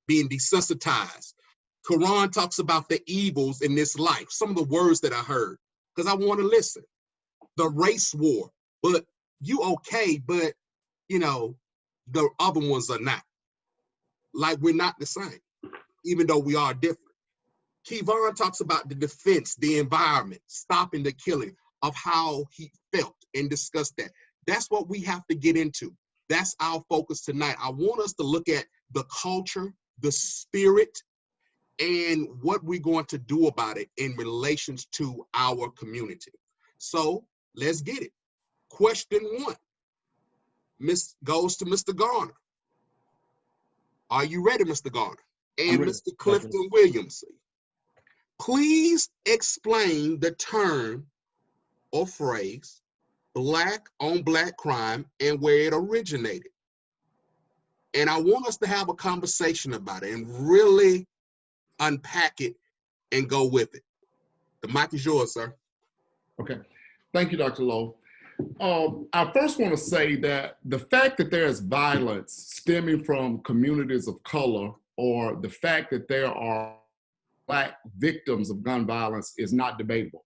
being desensitized. Quran talks about the evils in this life. Some of the words that I heard, because I want to listen. The race war, but you okay, but you know, the other ones are not. Like we're not the same, even though we are different. Kevon talks about the defense, the environment, stopping the killing, of how he felt and discussed that. That's what we have to get into. That's our focus tonight. I want us to look at the culture, the spirit, and what we're going to do about it in relations to our community. So let's get it. Question 1 goes to Mr. Garner. Are you ready, Mr. Garner? And Mr. Clifton Williamson. Please explain the term or phrase black on black crime and where it originated. And I want us to have a conversation about it and really unpack it and go with it. The mic is yours, sir. Okay. Thank you, Dr. Lowe. I first want to say that the fact that there is violence stemming from communities of color, or the fact that there are Black victims of gun violence, is not debatable.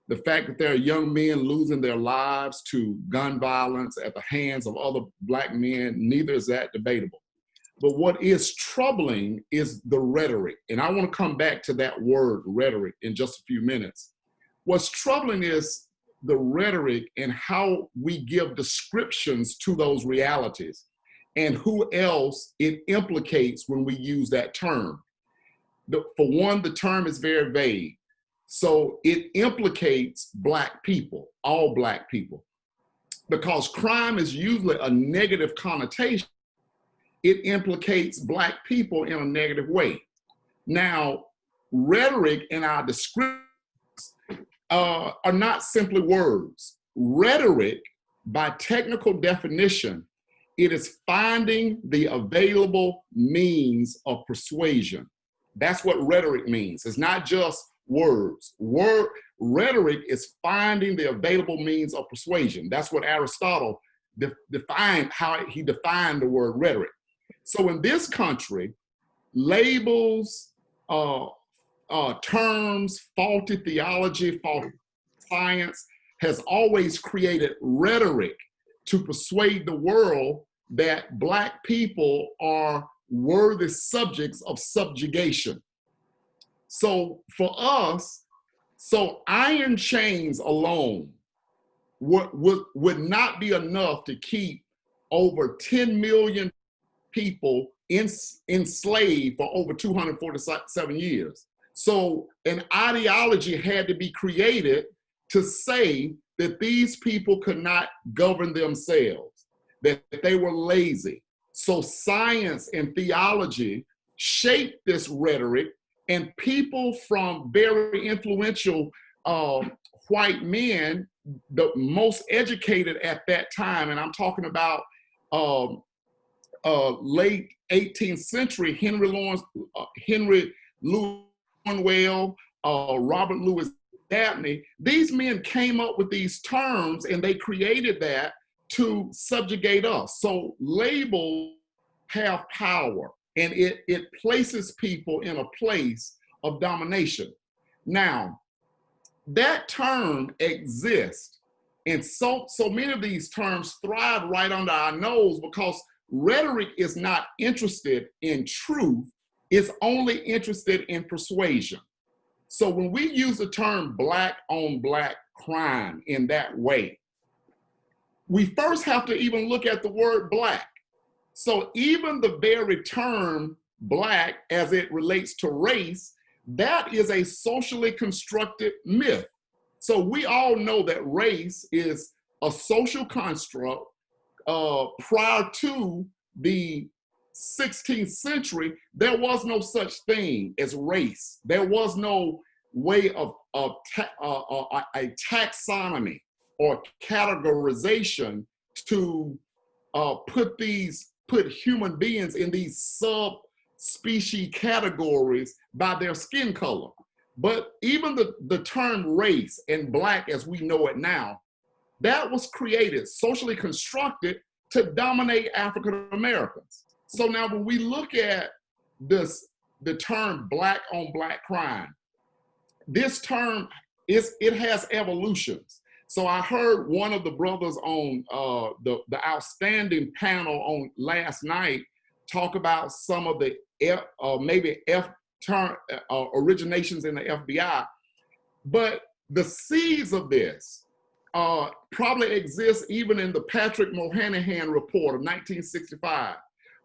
The fact that there are young men losing their lives to gun violence at the hands of other Black men, neither is that debatable. But what is troubling is the rhetoric. And I want to come back to that word, rhetoric, in just a few minutes. What's troubling is the rhetoric and how we give descriptions to those realities and who else it implicates when we use that term. For one, the term is very vague. So it implicates Black people, all Black people. Because crime is usually a negative connotation, it implicates Black people in a negative way. Now, rhetoric in our descriptions are not simply words. Rhetoric, by technical definition, it is finding the available means of persuasion. That's what rhetoric means. It's not just words. Rhetoric is finding the available means of persuasion. That's what Aristotle defined, how he defined the word rhetoric. So in this country, labels, terms, faulty theology, faulty science has always created rhetoric to persuade the world that Black people are worthy subjects of subjugation. So for us, iron chains alone would not be enough to keep over 10 million people enslaved for over 247 years. So an ideology had to be created to say that these people could not govern themselves, that they were lazy. So science and theology shaped this rhetoric, and people from very influential white men, the most educated at that time, and I'm talking about late 18th century, Henry Louis Cornwell, Robert Louis Dabney, these men came up with these terms and they created that to subjugate us. So labels have power, and it places people in a place of domination. Now, that term exists, and so many of these terms thrive right under our nose because rhetoric is not interested in truth, it's only interested in persuasion. So when we use the term Black on Black crime in that way, we first have to even look at the word Black. So even the very term Black as it relates to race, that is a socially constructed myth. So we all know that race is a social construct. Prior to the 16th century, there was no such thing as race. There was no way of a taxonomy or categorization to put human beings in these subspecies categories by their skin color. But even the term race and Black as we know it now, that was created, socially constructed to dominate African Americans. So now when we look at this, the term black on black crime, this term it has evolutions. So I heard one of the brothers on the outstanding panel on last night talk about some of the maybe term originations in the FBI, but the seeds of this probably exist even in the Patrick Moynihan report of 1965,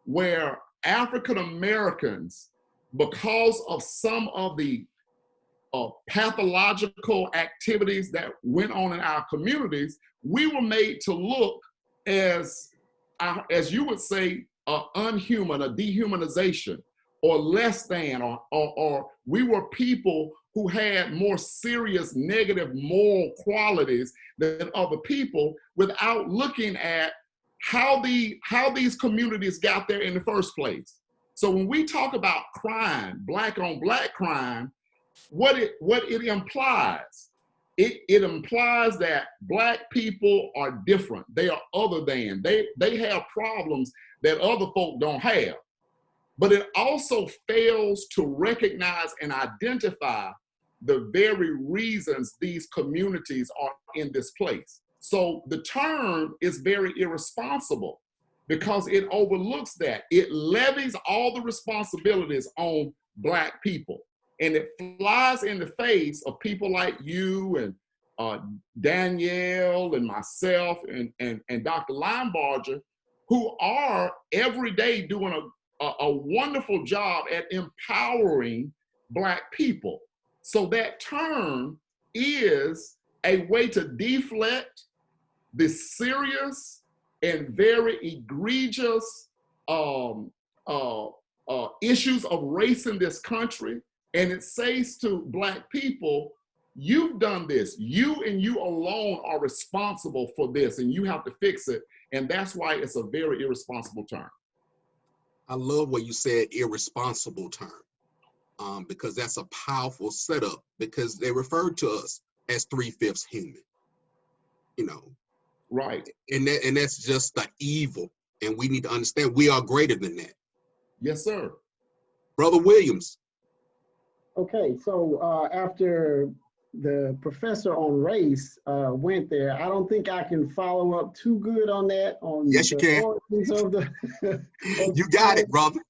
where African Americans, because of some of the pathological activities that went on in our communities, we were made to look as you would say, unhuman, a dehumanization, or less than, or we were people who had more serious negative moral qualities than other people, without looking at how these communities got there in the first place. So when we talk about crime, black on black crime, what it implies, it implies that black people are different. They are other than. They have problems that other folk don't have. But it also fails to recognize and identify the very reasons these communities are in this place. So the term is very irresponsible because it overlooks that. It levies all the responsibilities on black people. And it flies in the face of people like you and Danielle and myself and Dr. Linebarger, who are every day doing a wonderful job at empowering black people. So that term is a way to deflect the serious and very egregious issues of race in this country. And it says to black people, you've done this. You and you alone are responsible for this, and you have to fix it. And that's why it's a very irresponsible term. I love what you said, irresponsible term, because that's a powerful setup, because they refer to us as 3/5 human, you know. Right. And that's just the evil. And we need to understand we are greater than that. Yes, sir. Brother Williams. Okay, so after the professor on race went there, I don't think I can follow up too good on that. Yes, you can. Of the, you got it, brother.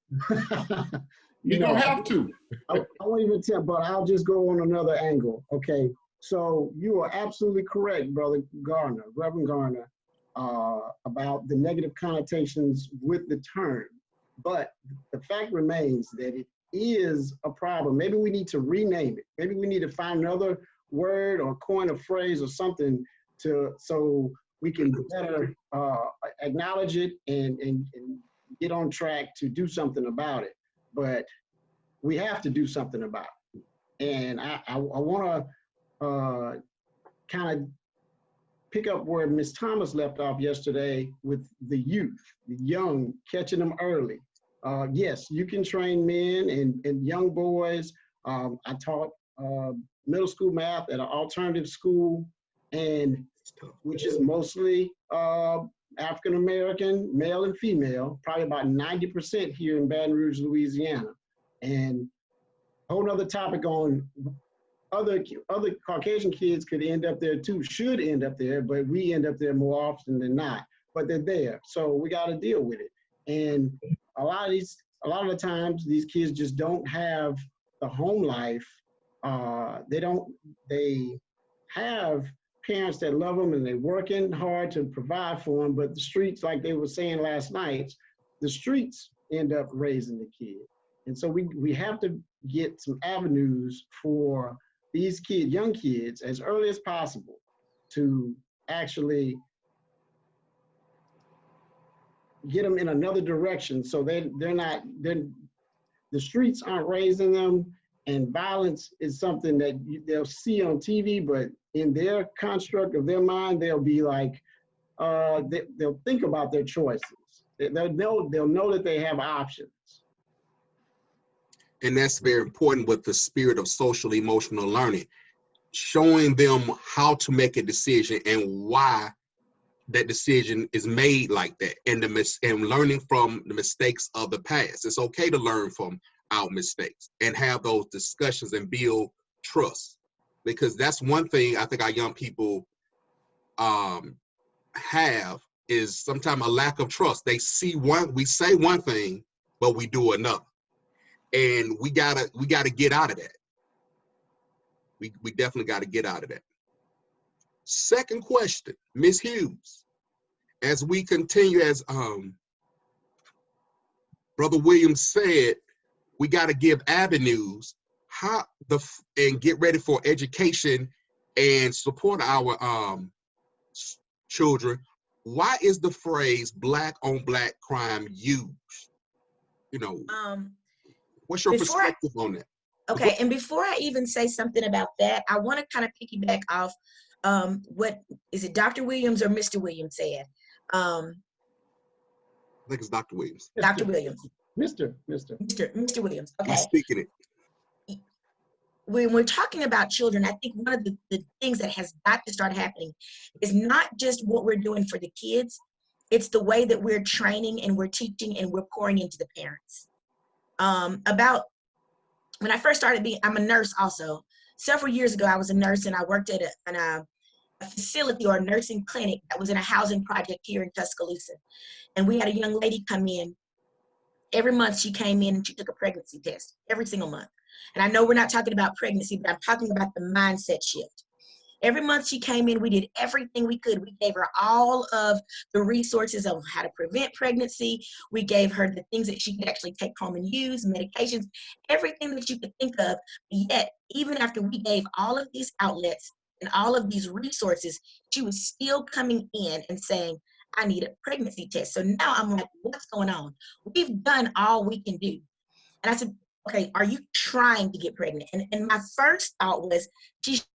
You don't have to. I won't even tell, but I'll just go on another angle. Okay, so you are absolutely correct, Brother Garner, Reverend Garner, about the negative connotations with the term. But the fact remains that it is a problem. Maybe we need to rename it. Maybe we need to find another word or coin a phrase or something so we can better acknowledge it and get on track to do something about it. But we have to do something about it. And I want to kind of pick up where Ms. Thomas left off yesterday with the youth, the young, catching them early. Yes, you can train men and young boys. I taught middle school math at an alternative school, and which is mostly African-American, male and female, probably about 90% here in Baton Rouge, Louisiana. And a whole nother topic on other Caucasian kids could end up there too, should end up there, but we end up there more often than not, but they're there. So we got to deal with it. And a lot of the times these kids just don't have the home life. They have parents that love them and they're working hard to provide for them, but the streets, like they were saying last night, the streets end up raising the kid. And so we have to get some avenues for these kids, young kids, as early as possible to actually get them in another direction so the streets aren't raising them, and violence is something that they'll see on TV, but in their construct of their mind, they'll be like, they'll think about their choices. They'll know that they have options. And that's very important with the spirit of social emotional learning, showing them how to make a decision and why that decision is made like that, and and learning from the mistakes of the past. It's okay to learn from our mistakes and have those discussions and build trust, because that's one thing I think our young people have, is sometimes a lack of trust. We say one thing, but we do another, and we gotta get out of that. We definitely got to get out of that. Second question, Ms. Hughes, as we continue, as Brother Williams said, we got to give avenues and get ready for education and support our children. Why is the phrase black on black crime used? You know, what's your perspective on that? Okay, and before I even say something about that, I want to kind of piggyback off what is it, Dr. Williams or Mr. Williams said? I think it's Dr. Williams. Dr. Williams. Mr. Williams. Okay. He's speaking it. When we're talking about children, I think one of the things that has got to start happening is not just what we're doing for the kids, it's the way that we're training and we're teaching and we're pouring into the parents. About when I first started I'm a nurse also. Several years ago, I was a nurse and I worked at a facility or a nursing clinic that was in a housing project here in Tuscaloosa. And we had a young lady come in. Every month she came in and she took a pregnancy test, every single month. And I know we're not talking about pregnancy, but I'm talking about the mindset shift. Every month she came in, we did everything we could. We gave her all of the resources of how to prevent pregnancy. We gave her the things that she could actually take home and use, medications, everything that you could think of. Yet, even after we gave all of these outlets and all of these resources, she was still coming in and saying, I need a pregnancy test. So now I'm like, what's going on? We've done all we can do. And I said, okay, are you trying to get pregnant? And my first thought was, she's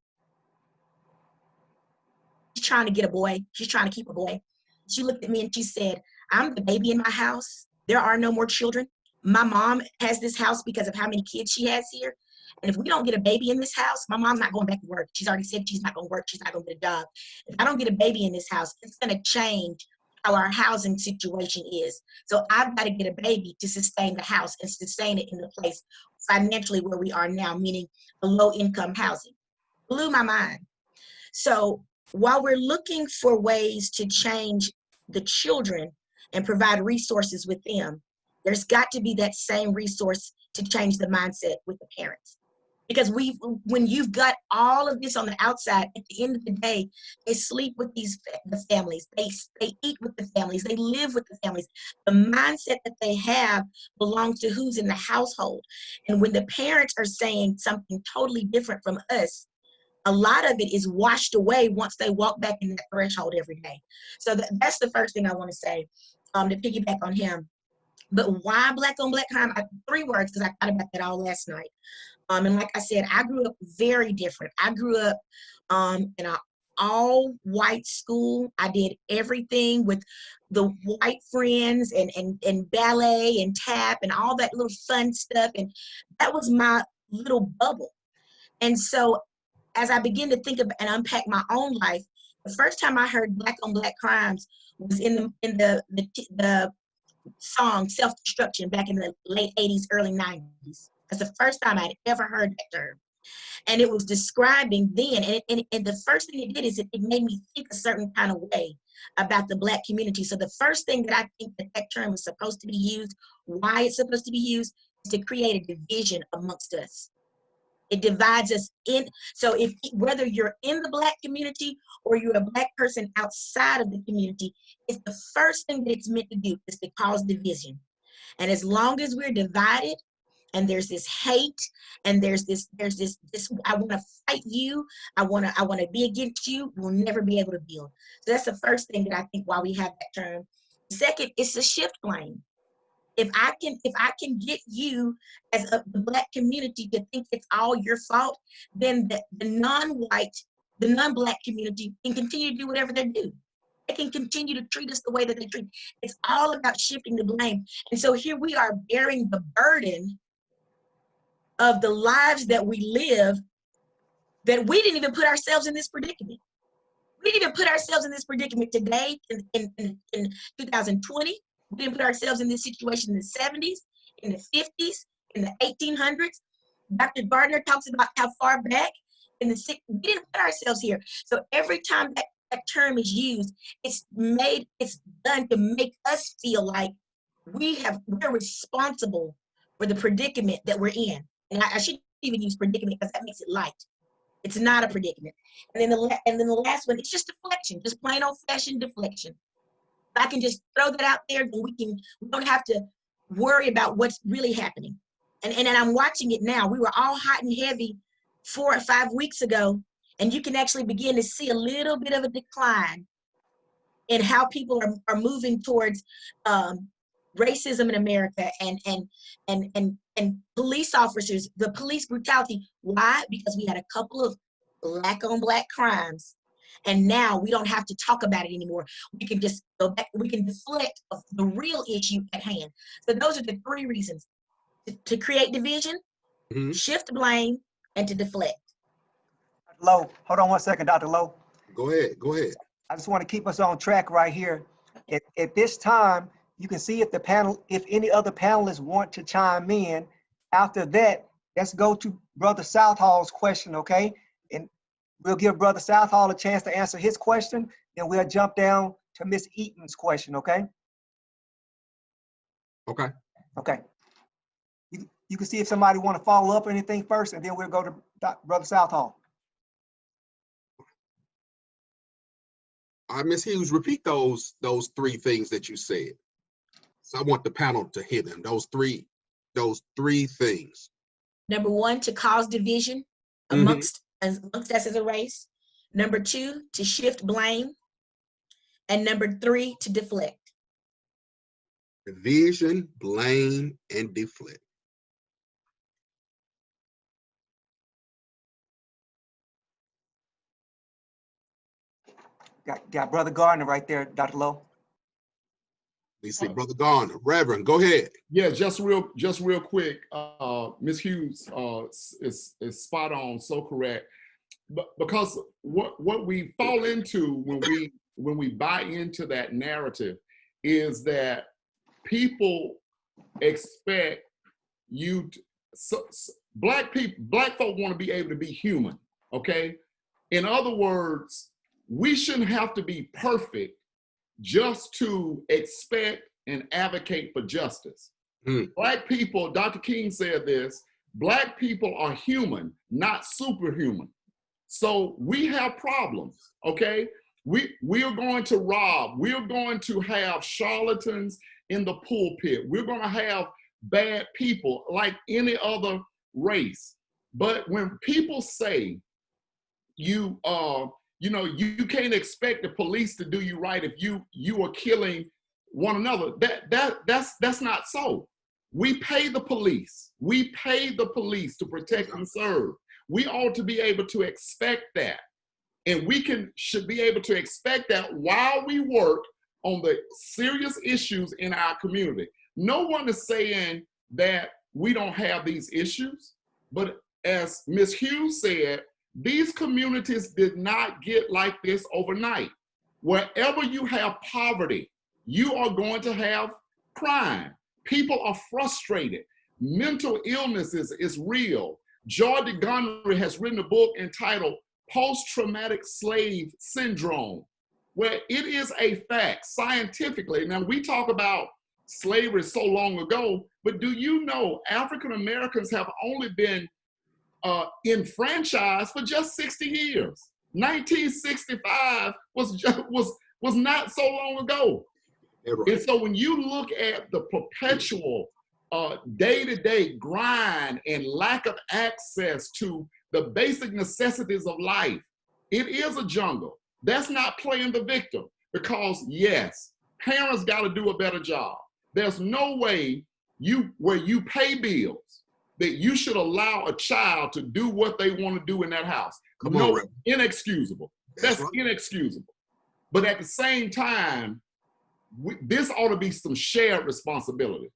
trying to get a boy. She's trying to keep a boy. She looked at me and she said, I'm the baby in my house. There are no more children. My mom has this house because of how many kids she has here. And if we don't get a baby in this house, my mom's not going back to work. She's already said she's not going to work. She's not going to get a job. If I don't get a baby in this house, it's going to change how our housing situation is. So I've got to get a baby to sustain the house and sustain it in the place financially where we are now, meaning a low income housing. Blew my mind. So while we're looking for ways to change the children and provide resources with them, there's got to be that same resource to change the mindset with the parents. Because when you've got all of this on the outside, at the end of the day, they sleep with the families, they eat with the families, they live with the families. The mindset that they have belongs to who's in the household. And when the parents are saying something totally different from us, a lot of it is washed away once they walk back in that threshold every day. So that's the first thing I want to say, to piggyback on him. But why black on black crime? 3 words, because I thought about that all last night. And like I said, I grew up very different. I grew up in an all-white school. I did everything with the white friends and ballet and tap and all that little fun stuff. And that was my little bubble. And so as I began to think of and unpack my own life, the first time I heard black on black crimes was in the song Self-Destruction back in the late 80s, early 90s. That's the first time I'd ever heard that term. And it was describing then, and the first thing it did is it made me think a certain kind of way about the Black community. So the first thing that I think that term is supposed to be used, why it's supposed to be used, is to create a division amongst us. It divides us in. So whether you're in the Black community or you're a Black person outside of the community, it's the first thing that it's meant to do is to cause division. And as long as we're divided, and there's this hate, and there's this I want to fight you, I want to be against you, we'll never be able to build. So that's the first thing that I think why we have that term. Second, it's a shift blame. If I can get you as the Black community to think it's all your fault, then the non-Black community can continue to do whatever they do. They can continue to treat us the way that they treat. It's all about shifting the blame. And so here we are bearing the burden of the lives that we live, that we didn't even put ourselves in this predicament. We didn't even put ourselves in this predicament today in 2020. We didn't put ourselves in this situation in the 70s, in the 50s, in the 1800s. Dr. Gardner talks about how far back in the 60s, we didn't put ourselves here. So every time that term is used, it's done to make us feel like we're responsible for the predicament that we're in. And I shouldn't even use predicament because that makes it light. It's not a predicament. And then the last one, it's just deflection, just plain old fashioned deflection. If I can just throw that out there, then we don't have to worry about what's really happening. And I'm watching it now. We were all hot and heavy 4 or 5 weeks ago, and you can actually begin to see a little bit of a decline in how people are moving towards racism in America and police officers, the police brutality. Why? Because we had a couple of black on black crimes, and now we don't have to talk about it anymore. We can just go back, we can deflect of the real issue at hand. So those are the 3 reasons: to create division, shift blame, and to deflect. Lowe, hold on one second, Dr. Lowe. Go ahead. Go ahead. I just want to keep us on track right here. At this time, you can see if any other panelists want to chime in. After that, let's go to Brother Southall's question, okay? And we'll give Brother Southall a chance to answer his question, then we'll jump down to Miss Eaton's question, okay? Okay. Okay. You can see if somebody want to follow up or anything first, and then we'll go to Brother Southall. All right, Ms. Hughes, repeat those 3 things that you said. So I want the panel to hear them. Those three things. Number 1, to cause division amongst us as a race. Number 2, to shift blame. And number 3, to deflect. Division, blame, and deflect. Got Brother Gardner right there, Dr. Lowe. We see Brother Garner. Reverend, go ahead. Yeah, just real quick. Ms. Hughes is spot on, so correct. But because what we fall into when we buy into that narrative is that people expect you to, black folk want to be able to be human, okay? In other words, we shouldn't have to be perfect just to expect and advocate for justice. Black people, Dr. King said this, Black people are human, not superhuman. So we have problems, okay? We are going to rob, we're going to have charlatans in the pulpit, we're going to have bad people like any other race. But when people say you can't expect the police to do you right if you are killing one another, that's not so. We pay the police. We pay the police to protect and serve. We ought to be able to expect that. And we should be able to expect that while we work on the serious issues in our community. No one is saying that we don't have these issues, but as Ms. Hughes said, these communities did not get like this overnight. Wherever you have poverty, you are going to have crime. People are frustrated. Mental illness is real. Joy DeGonery has written a book entitled Post-Traumatic Slave Syndrome, where it is a fact scientifically. Now, we talk about slavery so long ago, but do you know African Americans have only been enfranchised for just 60 years? 1965 was not so long ago. Right. And so when you look at the perpetual day-to-day grind and lack of access to the basic necessities of life, it is a jungle. That's not playing the victim, because yes, parents got to do a better job. There's no way where you pay bills that you should allow a child to do what they want to do in that house. Inexcusable. That's right. Inexcusable. But at the same time, this ought to be some shared responsibility.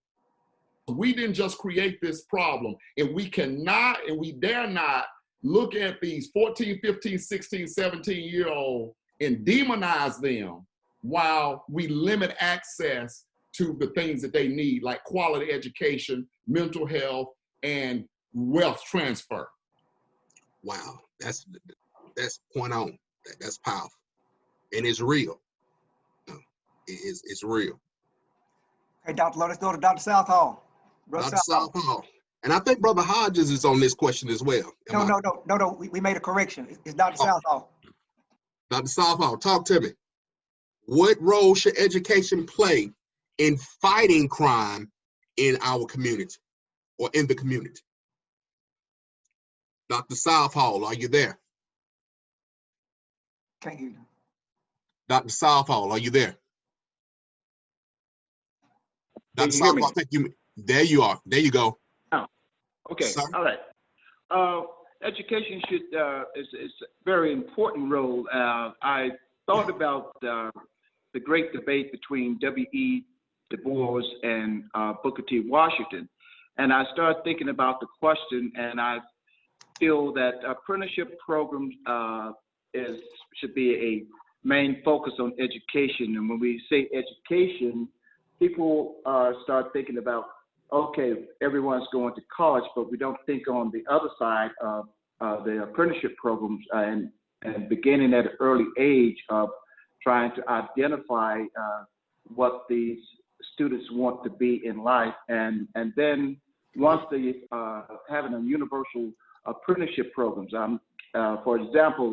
We didn't just create this problem, and we cannot and we dare not look at these 14, 15, 16, 17-year-old and demonize them while we limit access to the things that they need, like quality education, mental health, and wealth transfer. Wow, that's point on. That's powerful, and it's real. It's real. Hey, Dr. Lowe, let's go to Dr. Southall. Brother Dr. Southall. And I think Brother Hodges is on this question as well. No. We made a correction. It's Dr. Southall. Dr. Southall, talk to me. What role should education play in fighting crime in our community or in the community? Dr. Southall, are you there? Can't hear you. Dr. Southall, are you there? Dr. Southall, I think there you are. There you go. Oh, okay. Sir? All right. Education is a very important role. I thought about the great debate between W.E. Du Bois and Booker T. Washington, and I started thinking about the question, and I feel that apprenticeship programs should be a main focus on education. And when we say education, people start thinking about, okay, everyone's going to college, but we don't think on the other side of the apprenticeship programs and beginning at an early age of trying to identify what these students want to be in life. And then once they having a universal apprenticeship programs. For example,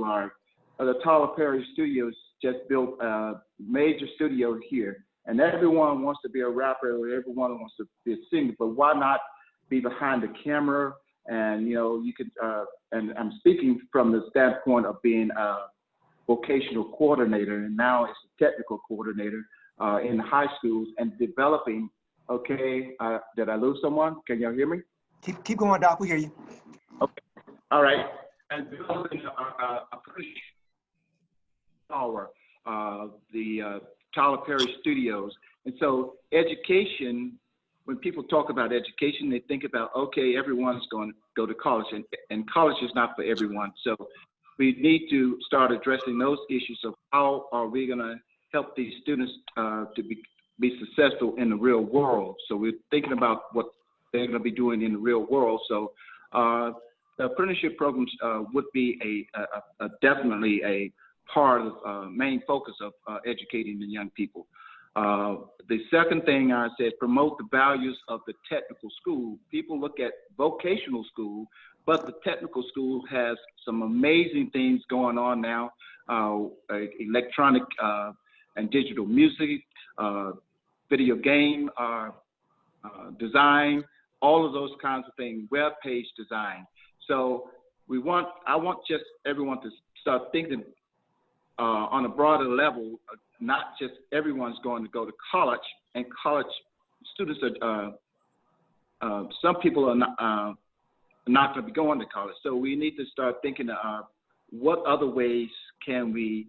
the Tyler Perry Studios just built a major studio here, and everyone wants to be a rapper, or everyone wants to be a singer, but why not be behind the camera? And you could, and I'm speaking from the standpoint of being a vocational coordinator, and now it's a technical coordinator in high schools, and developing. Okay, did I lose someone? Can y'all hear me? Keep going, Doc. We hear you. Okay. All right. And developing a pretty power, the Tyler Perry Studios. And so education, when people talk about education, they think about, okay, everyone's going to go to college, and college is not for everyone. So we need to start addressing those issues of how are we going to help these students to be successful in the real world. So we're thinking about what they're going to be doing in the real world. So the apprenticeship programs would be definitely a part of main focus of educating the young people. The second thing I said, promote the values of the technical school. People look at vocational school, but the technical school has some amazing things going on now, electronic and digital music, video game design, all of those kinds of things, web page design. So I want just everyone to start thinking on a broader level, not just everyone's going to go to college, and college students are, some people are not going to be going to college. So we need to start thinking what other ways can we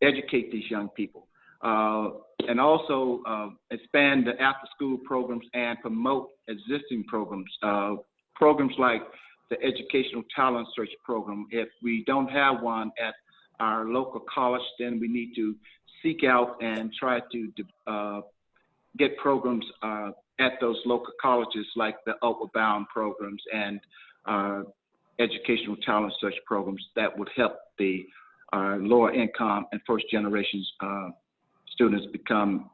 educate these young people, and also expand the after-school programs and promote existing programs. Programs like the Educational Talent Search Program. If we don't have one at our local college, then we need to seek out and try to get programs at those local colleges, like the Upward Bound programs and Educational Talent Search programs that would help the lower income and first generations students become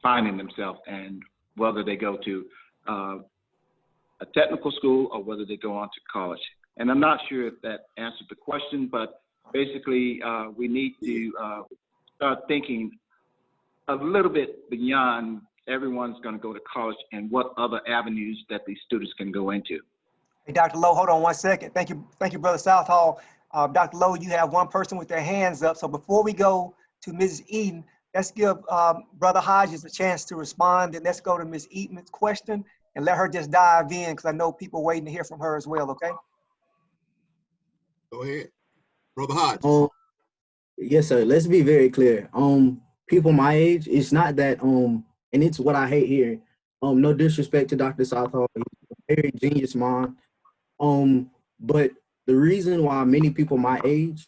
finding themselves, and whether they go to a technical school or whether they go on to college. And I'm not sure if that answered the question, but basically we need to start thinking a little bit beyond everyone's going to go to college and what other avenues that these students can go into. Hey, Dr. Lowe, hold on 1 second. Thank you, Brother Southall. Dr. Lowe, you have one person with their hands up. So before we go to Mrs. Eden, let's give Brother Hodges a chance to respond, and let's go to Ms. Eden's question and let her just dive in, because I know people are waiting to hear from her as well, okay? Go ahead. Brother Hodges. Yes, sir. Let's be very clear. People my age, it's not that, and it's what I hate hearing. No disrespect to Dr. Southall, he's a very genius mind. But the reason why many people my age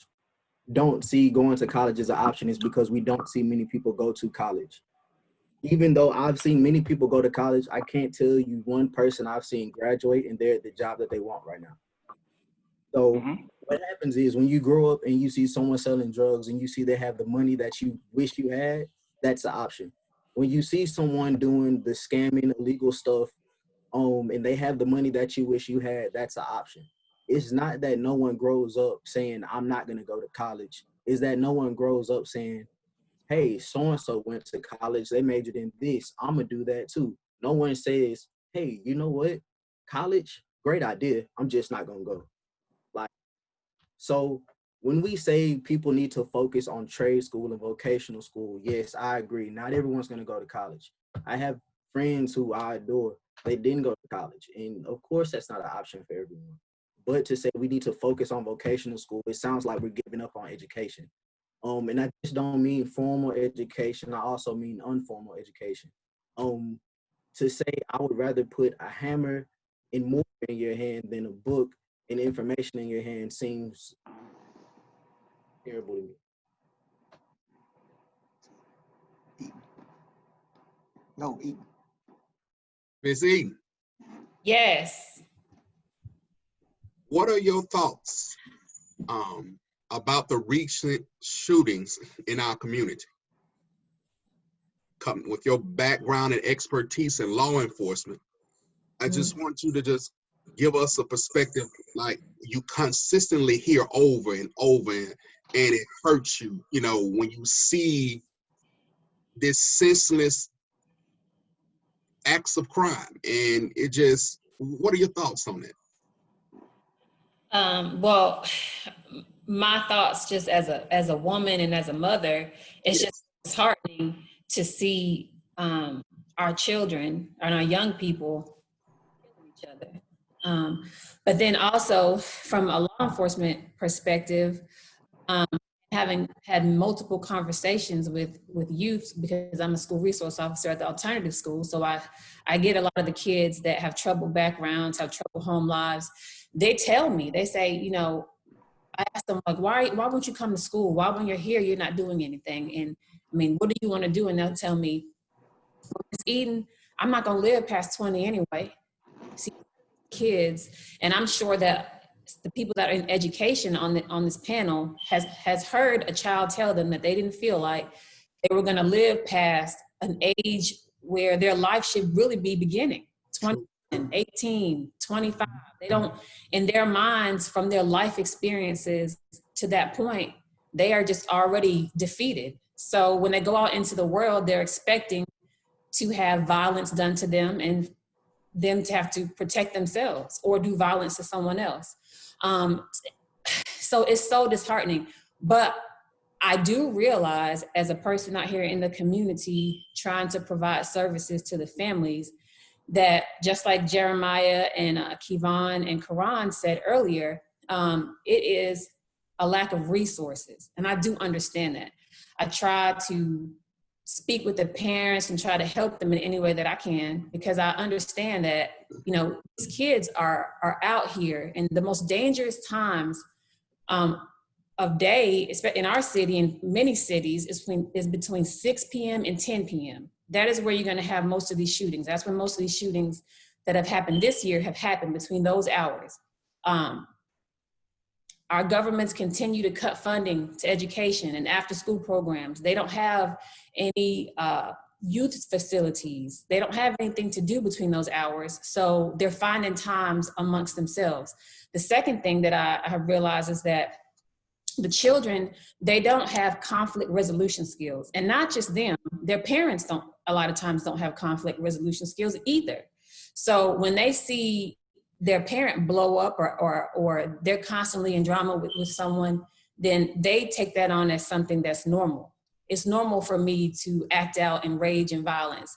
don't see going to college as an option is because we don't see many people go to college. Even though I've seen many people go to college, I can't tell you one person I've seen graduate and they're at the job that they want right now. So what happens is when you grow up and you see someone selling drugs and you see they have the money that you wish you had, that's the option. When you see someone doing the scamming, illegal stuff, and they have the money that you wish you had, that's an option. It's not that no one grows up saying, I'm not going to go to college. It's that no one grows up saying, hey, so-and-so went to college, they majored in this, I'm going to do that too. No one says, hey, you know what? College, great idea. I'm just not going to go. Like, so when we say people need to focus on trade school and vocational school, yes, I agree. Not everyone's going to go to college. I have friends who I adore. They didn't go to college. And of course, that's not an option for everyone. But to say we need to focus on vocational school, it sounds like we're giving up on education. And I just don't mean formal education. I also mean informal education. To say I would rather put a hammer and mortar in your hand than a book and information in your hand seems terrible to me. No, eat. Miss Eden, Yes. what are your thoughts about the recent shootings in our community? Come with your background and expertise in law enforcement, I just want you to just give us a perspective like you consistently hear over and over, and it hurts you, you know, when you see this senseless acts of crime, and it just, what are your thoughts on that? Well, my thoughts just as a woman and as a mother, it's just disheartening to see our children and our young people killing each other. But then also from a law enforcement perspective, having had multiple conversations with youth, because I'm a school resource officer at the alternative school. So I get a lot of the kids that have troubled backgrounds, have troubled home lives. They tell me, they say, you know, I ask them, like, why won't you come to school? Why when you're here, you're not doing anything? And I mean, what do you want to do? And they'll tell me, well, Miss Eden, I'm not going to live past 20 anyway. See, kids, and I'm sure that the people that are in education on this panel has heard a child tell them that they didn't feel like they were going to live past an age where their life should really be beginning. 20, 18, 25. They don't, in their minds, from their life experiences to that point, they are just already defeated. So when they go out into the world, they're expecting to have violence done to them and them to have to protect themselves or do violence to someone else. So it's so disheartening. But I do realize, as a person out here in the community trying to provide services to the families, that just like Jeremiah and Kevon and Karan said earlier, it is a lack of resources. And I do understand that. I try to speak with the parents and try to help them in any way that I can, because I understand that, you know, these kids are out here in the most dangerous times of day, especially in our city and many cities, is between 6 p.m. and 10 p.m. That is where you're going to have most of these shootings. That's where most of these shootings that have happened this year have happened, between those hours. Our governments continue to cut funding to education and after school programs. They don't have any youth facilities. They don't have anything to do between those hours. So they're finding times amongst themselves. The second thing that I have realized is that the children, they don't have conflict resolution skills. And not just them, their parents a lot of times don't have conflict resolution skills either. So when they see their parent blow up or they're constantly in drama with someone, then they take that on as something that's normal. It's normal for me to act out in rage and violence.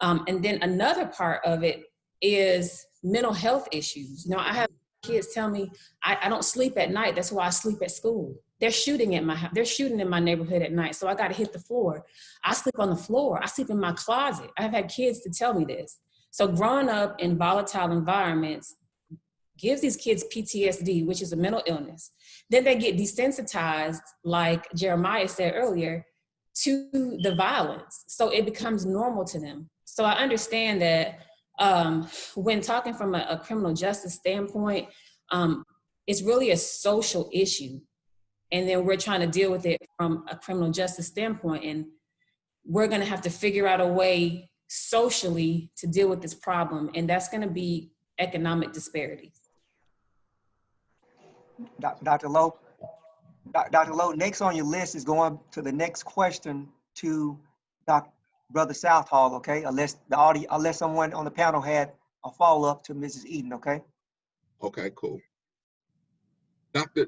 And then another part of it is mental health issues. You know, I have kids tell me, I don't sleep at night. That's why I sleep at school. They're shooting at my house. They're shooting in my neighborhood at night. So I got to hit the floor. I sleep on the floor. I sleep in my closet. I've had kids to tell me this. So growing up in volatile environments gives these kids PTSD, which is a mental illness. Then they get desensitized, like Jeremiah said earlier, to the violence. So it becomes normal to them. So I understand that when talking from a criminal justice standpoint, it's really a social issue. And then we're trying to deal with it from a criminal justice standpoint. And we're going to have to figure out a way socially to deal with this problem. And that's going to be economic disparities. Dr. Lowe, Dr. Lowe, next on your list is going to the next question to Brother Southall, okay? Unless someone on the panel had a follow-up to Mrs. Eden, okay? Okay, cool. Dr.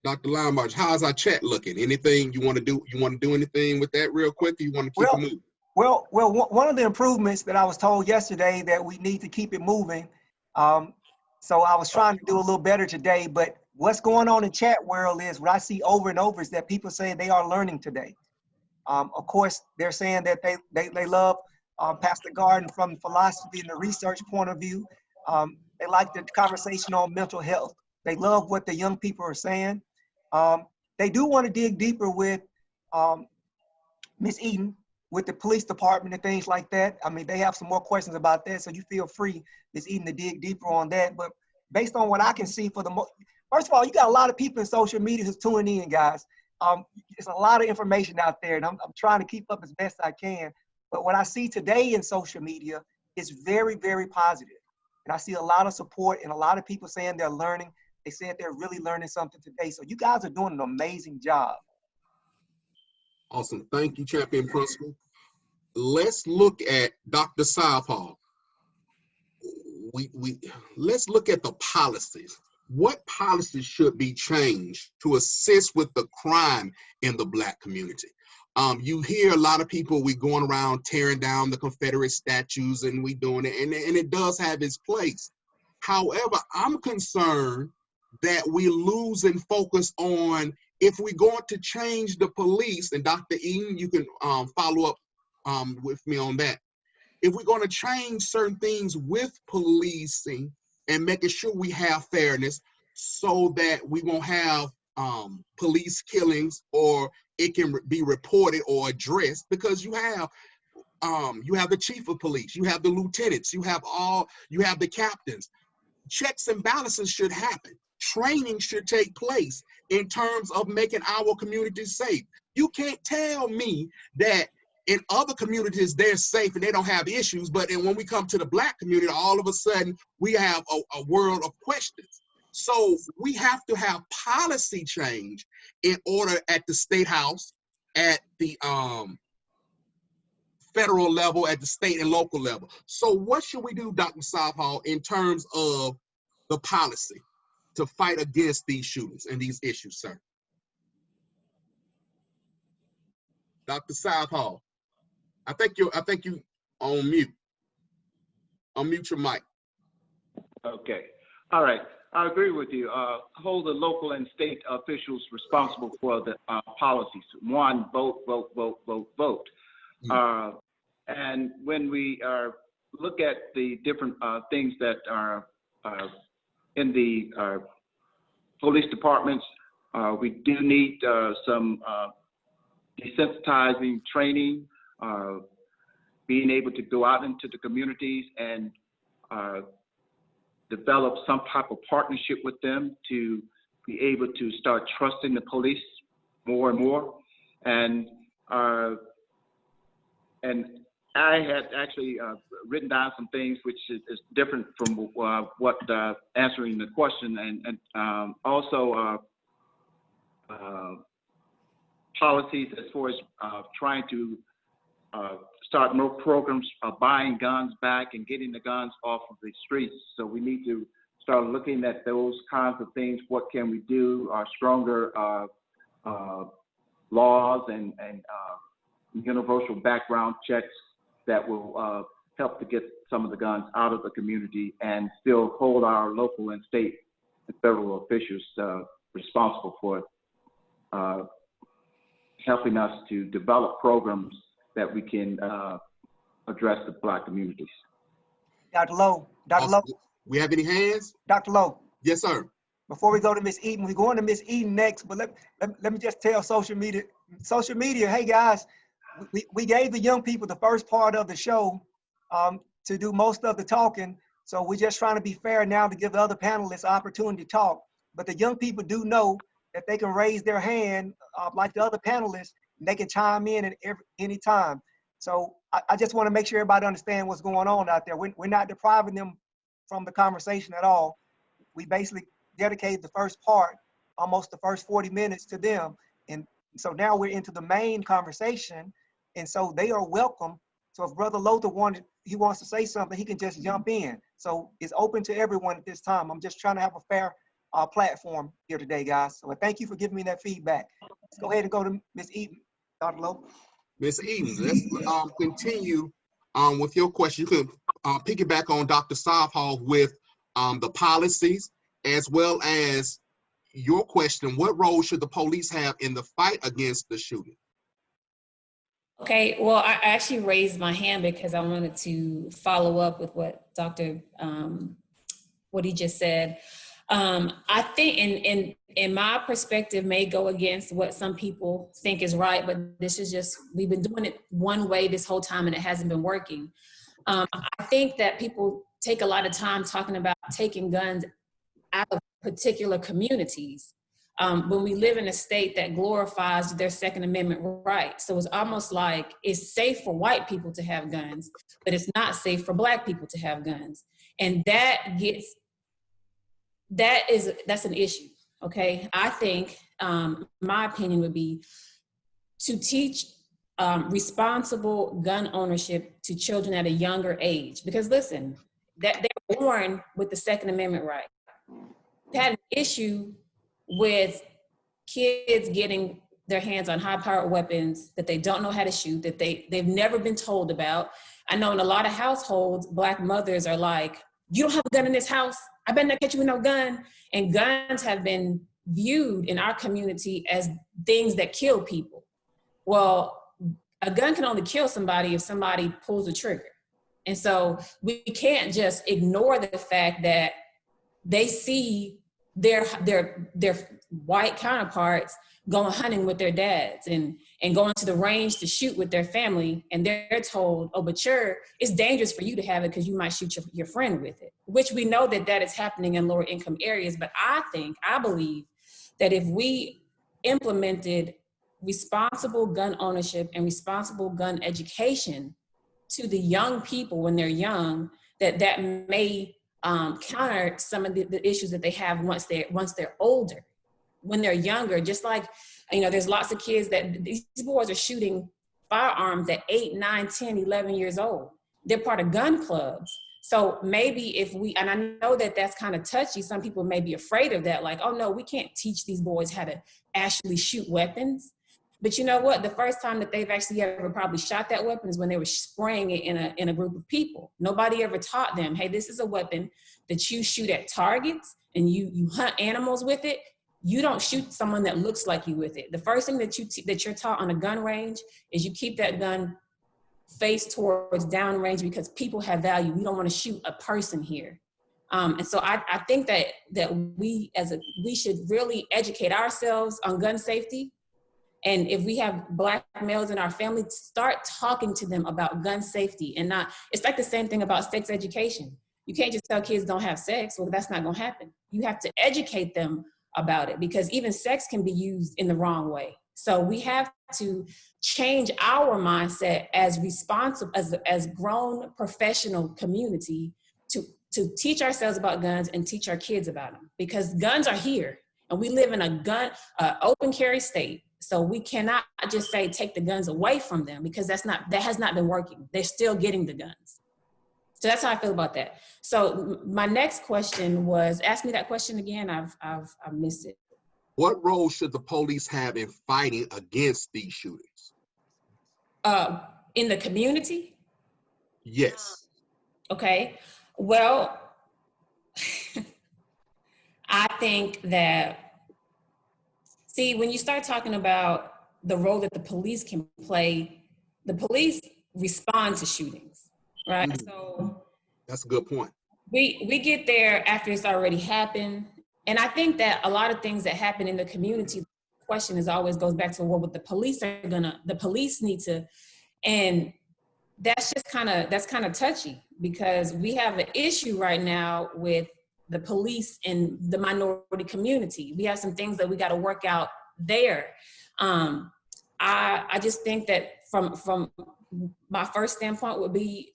Limemarch, how's our chat looking? Anything you want to do? You want to do anything with that real quick? Or you want to keep it moving? Well, one of the improvements that I was told yesterday that we need to keep it moving. So I was trying to do a little better today, but what's going on in chat world is what I see over and over is that people say they are learning today. Of course, they're saying that they love Pastor Garden from the philosophy and the research point of view. They like the conversation on mental health. They love what the young people are saying. They do want to dig deeper with Miss Eden, with the police department and things like that. I mean, they have some more questions about that, so you feel free, Miss Eden, to dig deeper on that. But based on what I can see, first of all, you got a lot of people in social media who's tuning in, guys. It's a lot of information out there, and I'm trying to keep up as best I can. But what I see today in social media is very, very positive. And I see a lot of support and a lot of people saying they're learning. They said they're really learning something today. So you guys are doing an amazing job. Awesome. Thank you, Champion Principal. Let's look at Dr. Southall. Let's look at the policies. What policies should be changed to assist with the crime in the Black community? You hear a lot of people, we going around tearing down the Confederate statues and we doing it, and it does have its place. However, I'm concerned that we lose and focus on if we're going to change the police, and Dr. Eden, you can follow up with me on that. If we're going to change certain things with policing and making sure we have fairness so that we won't have police killings, or it can be reported or addressed, because you have the chief of police, you have the lieutenants, you have the captains. Checks and balances should happen. Training should take place in terms of making our communities safe. You can't tell me that in other communities they're safe and they don't have issues, but when we come to the Black community, all of a sudden we have a world of questions. So we have to have policy change in order at the State House, at the federal level, at the state and local level. So what should we do, Dr. Southall, in terms of the policy to fight against these shootings and these issues, sir? Dr. Southall, I think you on mute. Unmute your mic. Okay. All right. I agree with you. Hold the local and state officials responsible for the policies. One, vote, vote, vote, vote, vote. Mm-hmm. And when we look at the different things that are in the police departments, we do need some desensitizing training, being able to go out into the communities and develop some type of partnership with them to be able to start trusting the police more and more. And I had actually written down some things which is different from what answering the question, and also policies as far as trying to start more programs of buying guns back and getting the guns off of the streets. So we need to start looking at those kinds of things. What can we do? Stronger laws and universal background checks that will help to get some of the guns out of the community and still hold our local and state and federal officials responsible for helping us to develop programs that we can address the Black communities. Dr. Lowe, We have any hands? Dr. Lowe, Yes, sir. before we go to Miss Eden, we're going to Miss Eden next, but let me just tell social media, hey guys, we gave the young people the first part of the show to do most of the talking. So we're just trying to be fair now to give the other panelists an opportunity to talk. But the young people do know that they can raise their hand like the other panelists, and they can chime in at any time. So I just want to make sure everybody understands what's going on out there. We're not depriving them from the conversation at all. We basically dedicated the first part, almost the first 40 minutes to them. And so now we're into the main conversation. And so they are welcome. So if Brother Lothar wants to say something, he can just jump in. So it's open to everyone at this time. I'm just trying to have a fair platform here today, guys. So thank you for giving me that feedback. Let's go ahead and go to Ms. Eden, Dr. Lowe. Ms. Eden, let's continue with your question. You can piggyback on Dr. Southall with the policies, as well as your question, what role should the police have in the fight against the shooting? Okay, well, I actually raised my hand because I wanted to follow up with what Dr. What he just said. I think in my perspective may go against what some people think is right, but this is just, we've been doing it one way this whole time and it hasn't been working. I think that people take a lot of time talking about taking guns out of particular communities when we live in a state that glorifies their Second Amendment right. So it's almost like it's safe for white people to have guns, but it's not safe for Black people to have guns. And that's an issue, okay? I think my opinion would be to teach responsible gun ownership to children at a younger age. Because listen, that they're born with the Second Amendment right. We've had an issue with kids getting their hands on high-powered weapons that they don't know how to shoot, that they've never been told about. I know in a lot of households, Black mothers are like, you don't have a gun in this house? I better not catch you with no gun. And guns have been viewed in our community as things that kill people. Well, a gun can only kill somebody if somebody pulls the trigger. And so we can't just ignore the fact that they see their white counterparts going hunting with their dads and going to the range to shoot with their family, and they're told, oh, but it's dangerous for you to have it because you might shoot your friend with it, which we know that is happening in lower income areas. But I believe that if we implemented responsible gun ownership and responsible gun education to the young people when they're young, that may counter some of the issues that they have once they're older. When they're younger, just like, there's lots of kids that these boys are shooting firearms at 8, 9, 10, 11 years old. They're part of gun clubs. So maybe and I know that that's kind of touchy. Some people may be afraid of that. Like, oh no, we can't teach these boys how to actually shoot weapons. But you know what? The first time that they've actually ever probably shot that weapon is when they were spraying it in a group of people. Nobody ever taught them, hey, this is a weapon that you shoot at targets and you hunt animals with it. You don't shoot someone that looks like you with it. The first thing that you're taught on a gun range is you keep that gun face towards downrange because people have value. We don't want to shoot a person here. And so I think that we should really educate ourselves on gun safety. And if we have Black males in our family, start talking to them about gun safety it's like the same thing about sex education. You can't just tell kids don't have sex. Well, that's not gonna happen. You have to educate them about it because even sex can be used in the wrong way. So we have to change our mindset as responsible, as grown professional community to teach ourselves about guns and teach our kids about them, because guns are here and we live in a open carry state. So we cannot just say take the guns away from them because that has not been working. They're still getting the guns. So that's how I feel about that. So my next question was, ask me that question again. I've missed it. What role should the police have in fighting against these shootings? In the community? Yes. Okay. Well, I think that, see, when you start talking about the role that the police can play, the police respond to shootings, right? Mm-hmm. So that's a good point. we get there after it's already happened. And I think that a lot of things that happen in the community, the question is always goes back to what would the police need to, and that's kind of touchy because we have an issue right now with the police in the minority community. We have some things that we got to work out there. I just think that from my first standpoint would be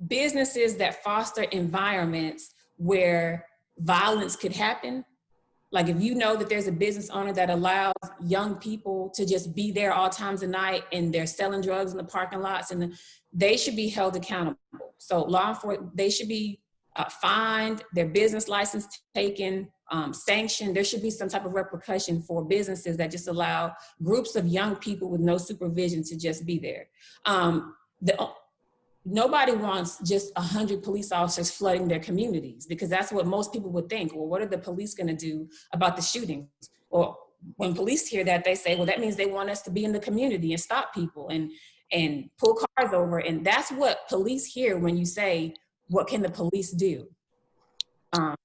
businesses that foster environments where violence could happen. Like if you know that there's a business owner that allows young people to just be there all times of night and they're selling drugs in the parking lots, and they should be held accountable. So law enforcement, they should be fined, their business license taken, sanctioned. There should be some type of repercussion for businesses that just allow groups of young people with no supervision to just be there. Nobody wants just 100 police officers flooding their communities, because that's what most people would think. Well, what are the police going to do about the shootings? Well, when police hear that, they say, well, that means they want us to be in the community and stop people and pull cars over. And that's what police hear when you say, what can the police do? I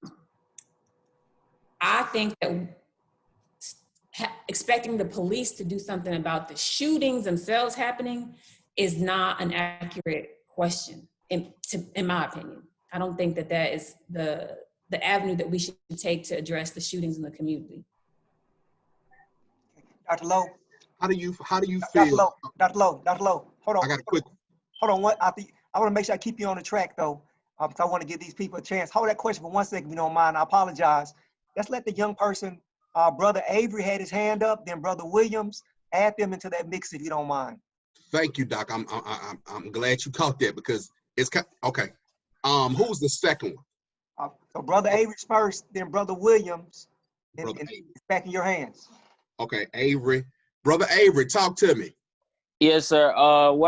think that expecting the police to do something about the shootings themselves happening is not an accurate question, in my opinion. I don't think that is the avenue that we should take to address the shootings in the community. Dr. Lowe. How do you Dr. feel? Dr. Lowe, hold on. I got a quick. Hold on. I want to make sure I keep you on the track though, because I want to give these people a chance. Hold that question for 1 second, if you don't mind. I apologize. Let's let the young person, Brother Avery had his hand up, then Brother Williams, add them into that mix if you don't mind. Thank you, Doc. I'm glad you caught that because it's okay. Who's the second one? So Brother Avery's first, then Brother Williams, and it's back in your hands. Okay, Avery. Brother Avery, talk to me. Yes, sir. All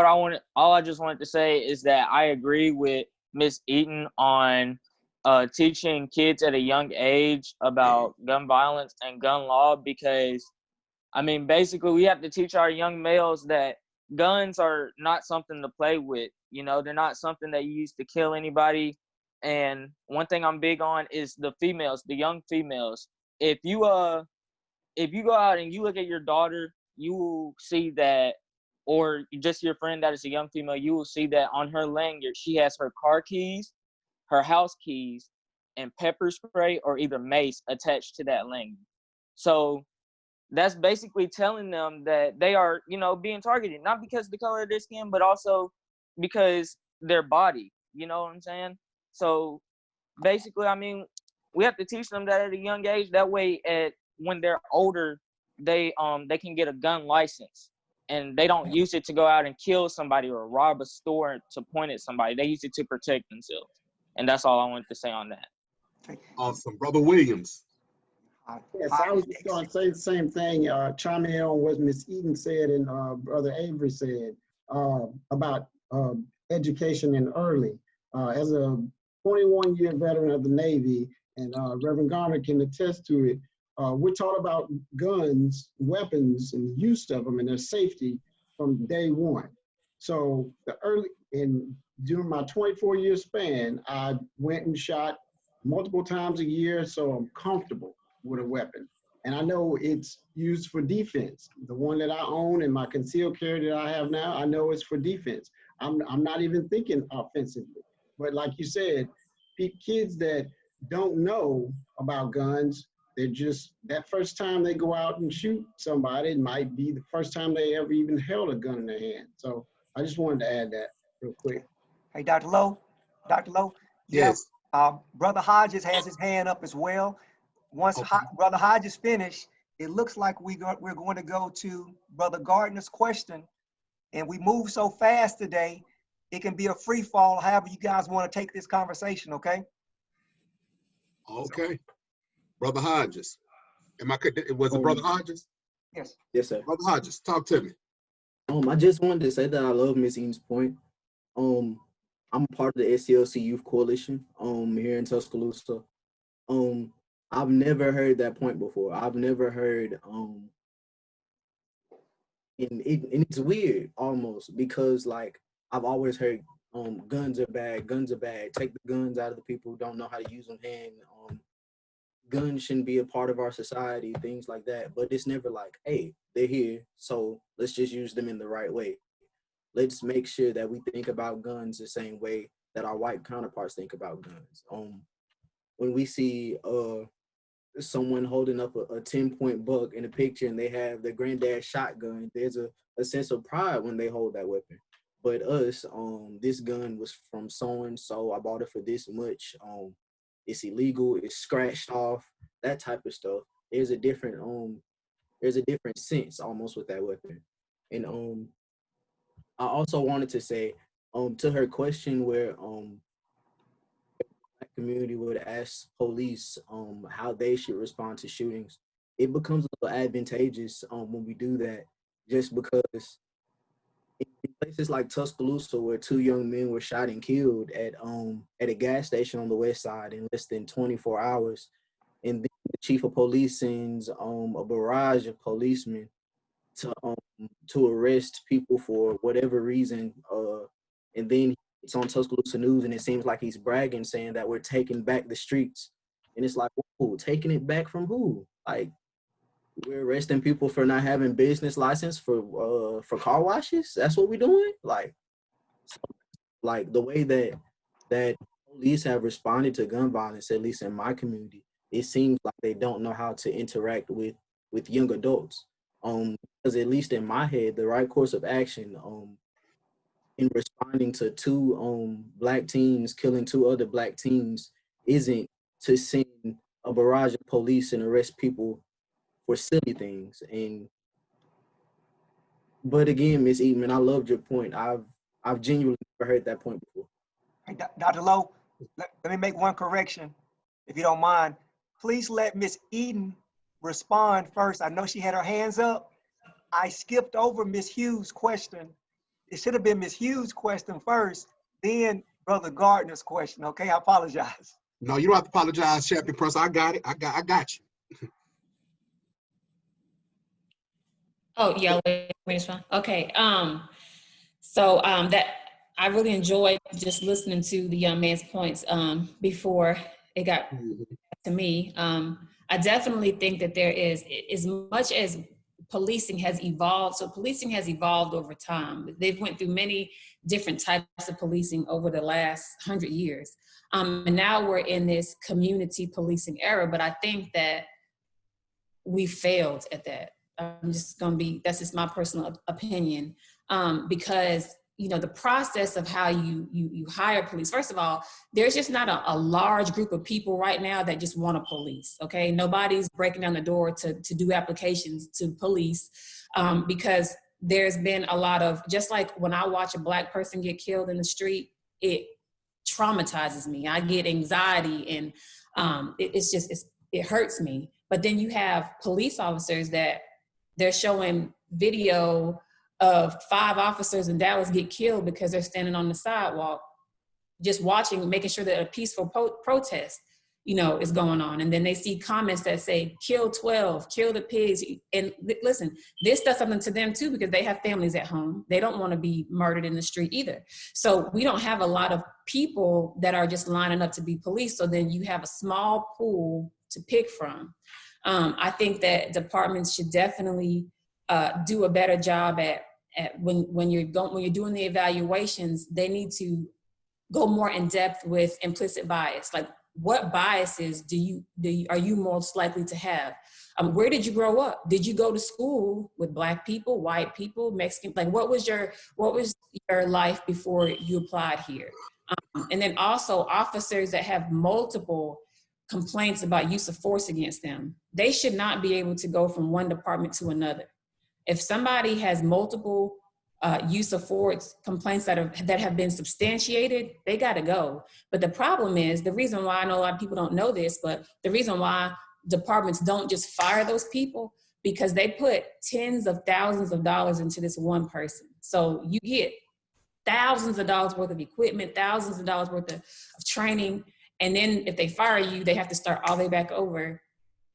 I just wanted to say is that I agree with Miss Eaton on teaching kids at a young age about gun violence and gun law, because I mean, basically we have to teach our young males that guns are not something to play with. You know, they're not something that you use to kill anybody. And one thing I'm big on is the females, the young females. If you go out and you look at your daughter, you will see that, or just your friend that is a young female, you will see that on her lanyard, she has her car keys, her house keys, and pepper spray or either mace attached to that lanyard. So that's basically telling them that they are, you know, being targeted, not because of the color of their skin, but also because their body, you know what I'm saying? So basically, I mean, we have to teach them that at a young age. That way, when they're older, they can get a gun license, and they don't use it to go out and kill somebody or rob a store to point at somebody. They use it to protect themselves. And that's all I wanted to say on that. Awesome. Brother Williams. Yes, I was just going to say the same thing, chime in on what Ms. Eden said and Brother Avery said about education and early. As a 21-year veteran of the Navy, and Reverend Garner can attest to it, we're taught about guns, weapons, and use of them and their safety from day one. So during my 24-year span, I went and shot multiple times a year, so I'm comfortable with a weapon. And I know it's used for defense. The one that I own and my concealed carry that I have now, I know it's for defense. I'm not even thinking offensively. But like you said, kids that don't know about guns, they're just, that first time they go out and shoot somebody, it might be the first time they ever even held a gun in their hand. So I just wanted to add that real quick. Hey, Dr. Lowe. Yes. Brother Hodges has his hand up as well. Once Brother Hodges finish, it looks like we're going to go to Brother Gardner's question. And we move so fast today, it can be a free fall, however you guys want to take this conversation, okay? Okay. Brother Hodges. Was it Brother Hodges? Yes. Yes, sir. Brother Hodges, talk to me. I just wanted to say that I love Miss Eaton's point. I'm part of the SCLC Youth Coalition here in Tuscaloosa. I've never heard that point before. I've never heard and it's weird almost, because like I've always heard guns are bad, guns are bad. Take the guns out of the people who don't know how to use them. Guns shouldn't be a part of our society, things like that. But it's never like, hey, they're here, so let's just use them in the right way. Let's make sure that we think about guns the same way that our white counterparts think about guns. When we see someone holding up a 10-point buck in a picture and they have their granddad's shotgun, there's a sense of pride when they hold that weapon. But us, this gun was from so and so, I bought it for this much, it's illegal, it's scratched off, that type of stuff. There's a different sense almost with that weapon. And I also wanted to say, to her question where Black community would ask police how they should respond to shootings, it becomes a little advantageous when we do that, just because in places like Tuscaloosa, where 2 young men were shot and killed at a gas station on the west side in less than 24 hours, and then the chief of police sends a barrage of policemen to arrest people for whatever reason, and then it's on Tuscaloosa News, and it seems like he's bragging, saying that we're taking back the streets, and it's like, whoa, taking it back from who? Like, we're arresting people for not having business license for car washes. That's what we're doing. Like the way that police have responded to gun violence, at least in my community, it seems like they don't know how to interact with young adults. Because at least in my head, the right course of action in responding to 2 Black teens killing 2 other Black teens isn't to send a barrage of police and arrest people for silly things. But again, Miss Eatman, I loved your point. I've genuinely never heard that point before. Hey, Dr. Lowe, let me make one correction, if you don't mind. Please let Miss Eden respond first. I know she had her hands up. I skipped over Miss Hughes' question. It should have been Miss Hughes' question first, then Brother Gardner's question. Okay, I apologize. No, you don't have to apologize, Champion Press. I got it. I got you. Oh, yeah, let me respond. Okay. So that I really enjoyed just listening to the young man's points before it got to me. I definitely think that there is, as much as policing has evolved, so policing has evolved over time. They've went through many different types of policing over the last 100 years. And now we're in this community policing era, but I think that we failed at that. That's just my personal opinion, because the process of how you hire police. First of all, there's just not a large group of people right now that just want to police. Okay, nobody's breaking down the door to do applications to police, because there's been a lot of, just like when I watch a Black person get killed in the street, it traumatizes me. I get anxiety, and it hurts me. But then you have police officers that they're showing video of 5 officers in Dallas get killed because they're standing on the sidewalk, just watching, making sure that a peaceful protest, is going on. And then they see comments that say, kill 12, kill the pigs. And listen, this does something to them too, because they have families at home. They don't want to be murdered in the street either. So we don't have a lot of people that are just lining up to be police. So then you have a small pool to pick from. I think that departments should definitely do a better job at when you're doing the evaluations. They need to go more in depth with implicit bias. Like, what biases are you most likely to have? Where did you grow up? Did you go to school with Black people, white people, Mexican? Like, what was your life before you applied here? And then also officers that have multiple complaints about use of force against them, they should not be able to go from one department to another. If somebody has multiple use of force complaints that have been substantiated, they got to go. But the problem is, the reason why, I know a lot of people don't know this, but the reason why departments don't just fire those people, because they put tens of thousands of dollars into this one person. So you get thousands of dollars worth of equipment, thousands of dollars worth of training. And then if they fire you, they have to start all the way back over,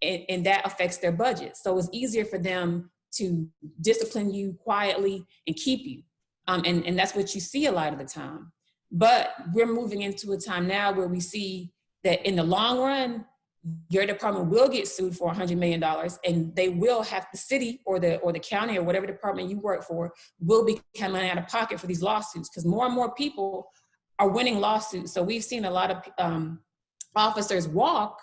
and that affects their budget. So it's easier for them to discipline you quietly and keep you. And that's what you see a lot of the time. But we're moving into a time now where we see that in the long run, your department will get sued for $100 million, and they will have the city or the county or whatever department you work for will be coming out of pocket for these lawsuits, because more and more people are winning lawsuits. So we've seen a lot of officers walk.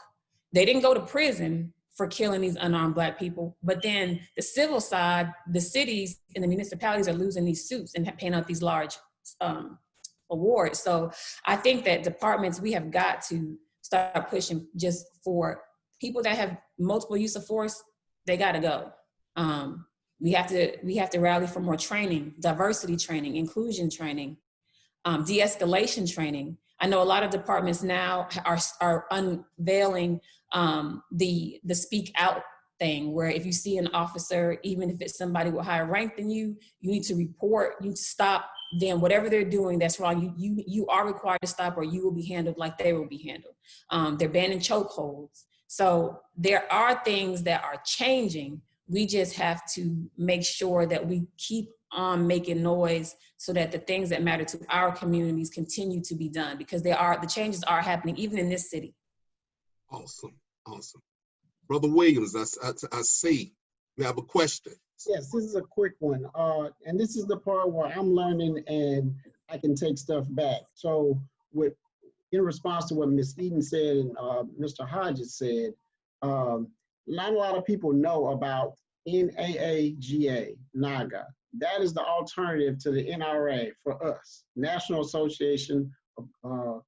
They didn't go to prison for killing these unarmed Black people, but then the civil side, the cities and the municipalities are losing these suits and paying out these large awards. So I think that departments, we have got to start pushing just for people that have multiple use of force. They got to go. We have to rally for more training, diversity training, inclusion training, de-escalation training. I know a lot of departments now are unveiling the speak out thing, where if you see an officer, even if it's somebody with higher rank than you, you need to report, you need to stop them, whatever they're doing that's wrong, you are required to stop, or you will be handled like they will be handled. They're banning chokeholds. So there are things that are changing. We just have to make sure that we keep on making noise so that the things that matter to our communities continue to be done, because the changes are happening even in this city. Awesome. Brother Williams, I see you have a question. Yes, this is a quick one. And this is the part where I'm learning and I can take stuff back. So in response to what Ms. Eden said and Mr. Hodges said, not a lot of people know about NAAGA, NAGA. That is the alternative to the NRA for us, National Association of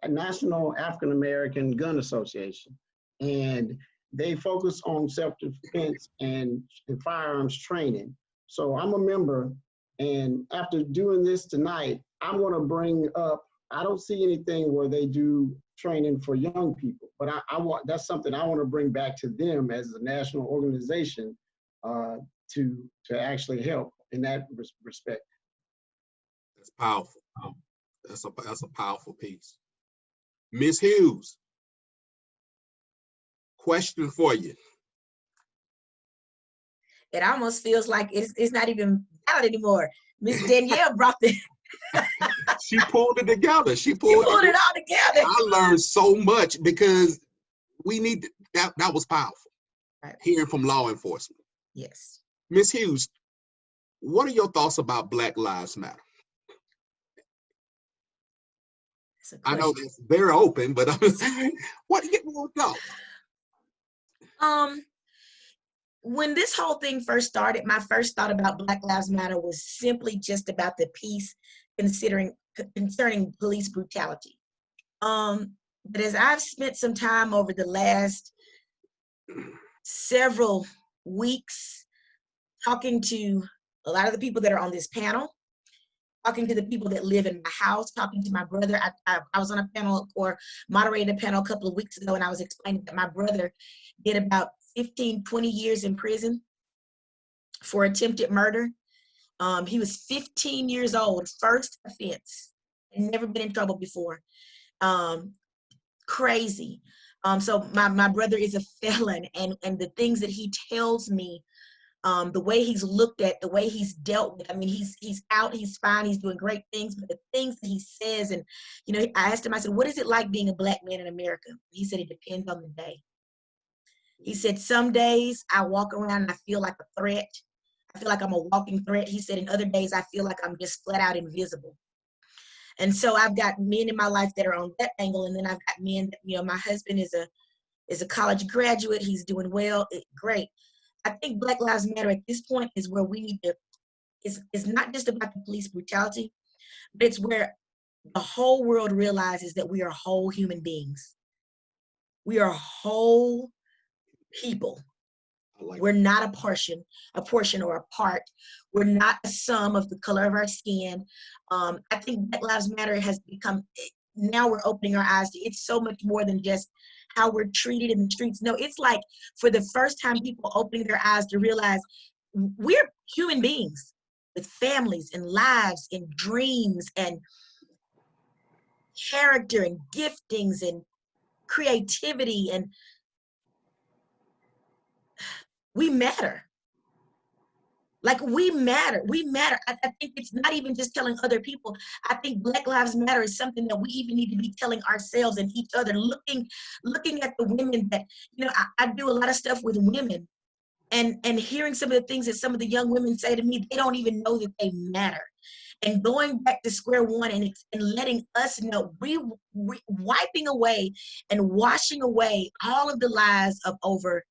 National African American Gun Association. And they focus on self-defense and firearms training. So I'm a member, and after doing this tonight, I'm gonna bring up, I don't see anything where they do training for young people, but that's something I wanna bring back to them as a national organization to actually help in that respect. That's powerful. That's a powerful piece. Ms. Hughes, question for you. It almost feels like it's not even valid anymore. Miss Danielle brought the She pulled it together. She pulled pulled it all together. I learned so much because we need that was powerful. Right. Hearing from law enforcement. Yes. Ms. Hughes, what are your thoughts about Black Lives Matter? I know that's very open, but what do you know? When this whole thing first started, my first thought about Black Lives Matter was simply just about the piece concerning police brutality. But as I've spent some time over the last several weeks talking to a lot of the people that are on this panel, talking to the people that live in my house, talking to my brother. I was on a panel or moderated a panel a couple of weeks ago, and I was explaining that my brother did about 15, 20 years in prison for attempted murder. He was 15 years old, first offense, and never been in trouble before. Crazy. So my brother is a felon, and the things that he tells me, the way he's looked at, the way he's dealt with. I mean, he's out, he's fine, he's doing great things, but the things that he says, and I asked him, I said, what is it like being a Black man in America? He said, it depends on the day. He said, some days I walk around and I feel like a threat. I feel like I'm a walking threat. He said, in other days I feel like I'm just flat out invisible. And so I've got men in my life that are on that angle, and then I've got men that, my husband is a college graduate. He's doing well. Great. I think Black Lives Matter at this point is where we need to, it's not just about the police brutality, but it's where the whole world realizes that we are whole human beings. We are whole people. We're not a portion or a part. We're not a sum of the color of our skin. I think Black Lives Matter has become, now we're opening our eyes to, it's so much more than just how we're treated in the streets. No, it's like for the first time, people opening their eyes to realize we're human beings with families and lives and dreams and character and giftings and creativity, and we matter. Like, we matter. We matter. I think it's not even just telling other people. I think Black Lives Matter is something that we even need to be telling ourselves and each other, looking at the women that, I do a lot of stuff with women, and hearing some of the things that some of the young women say to me, they don't even know that they matter. And going back to square one and letting us know, wiping away and washing away all of the lies of over,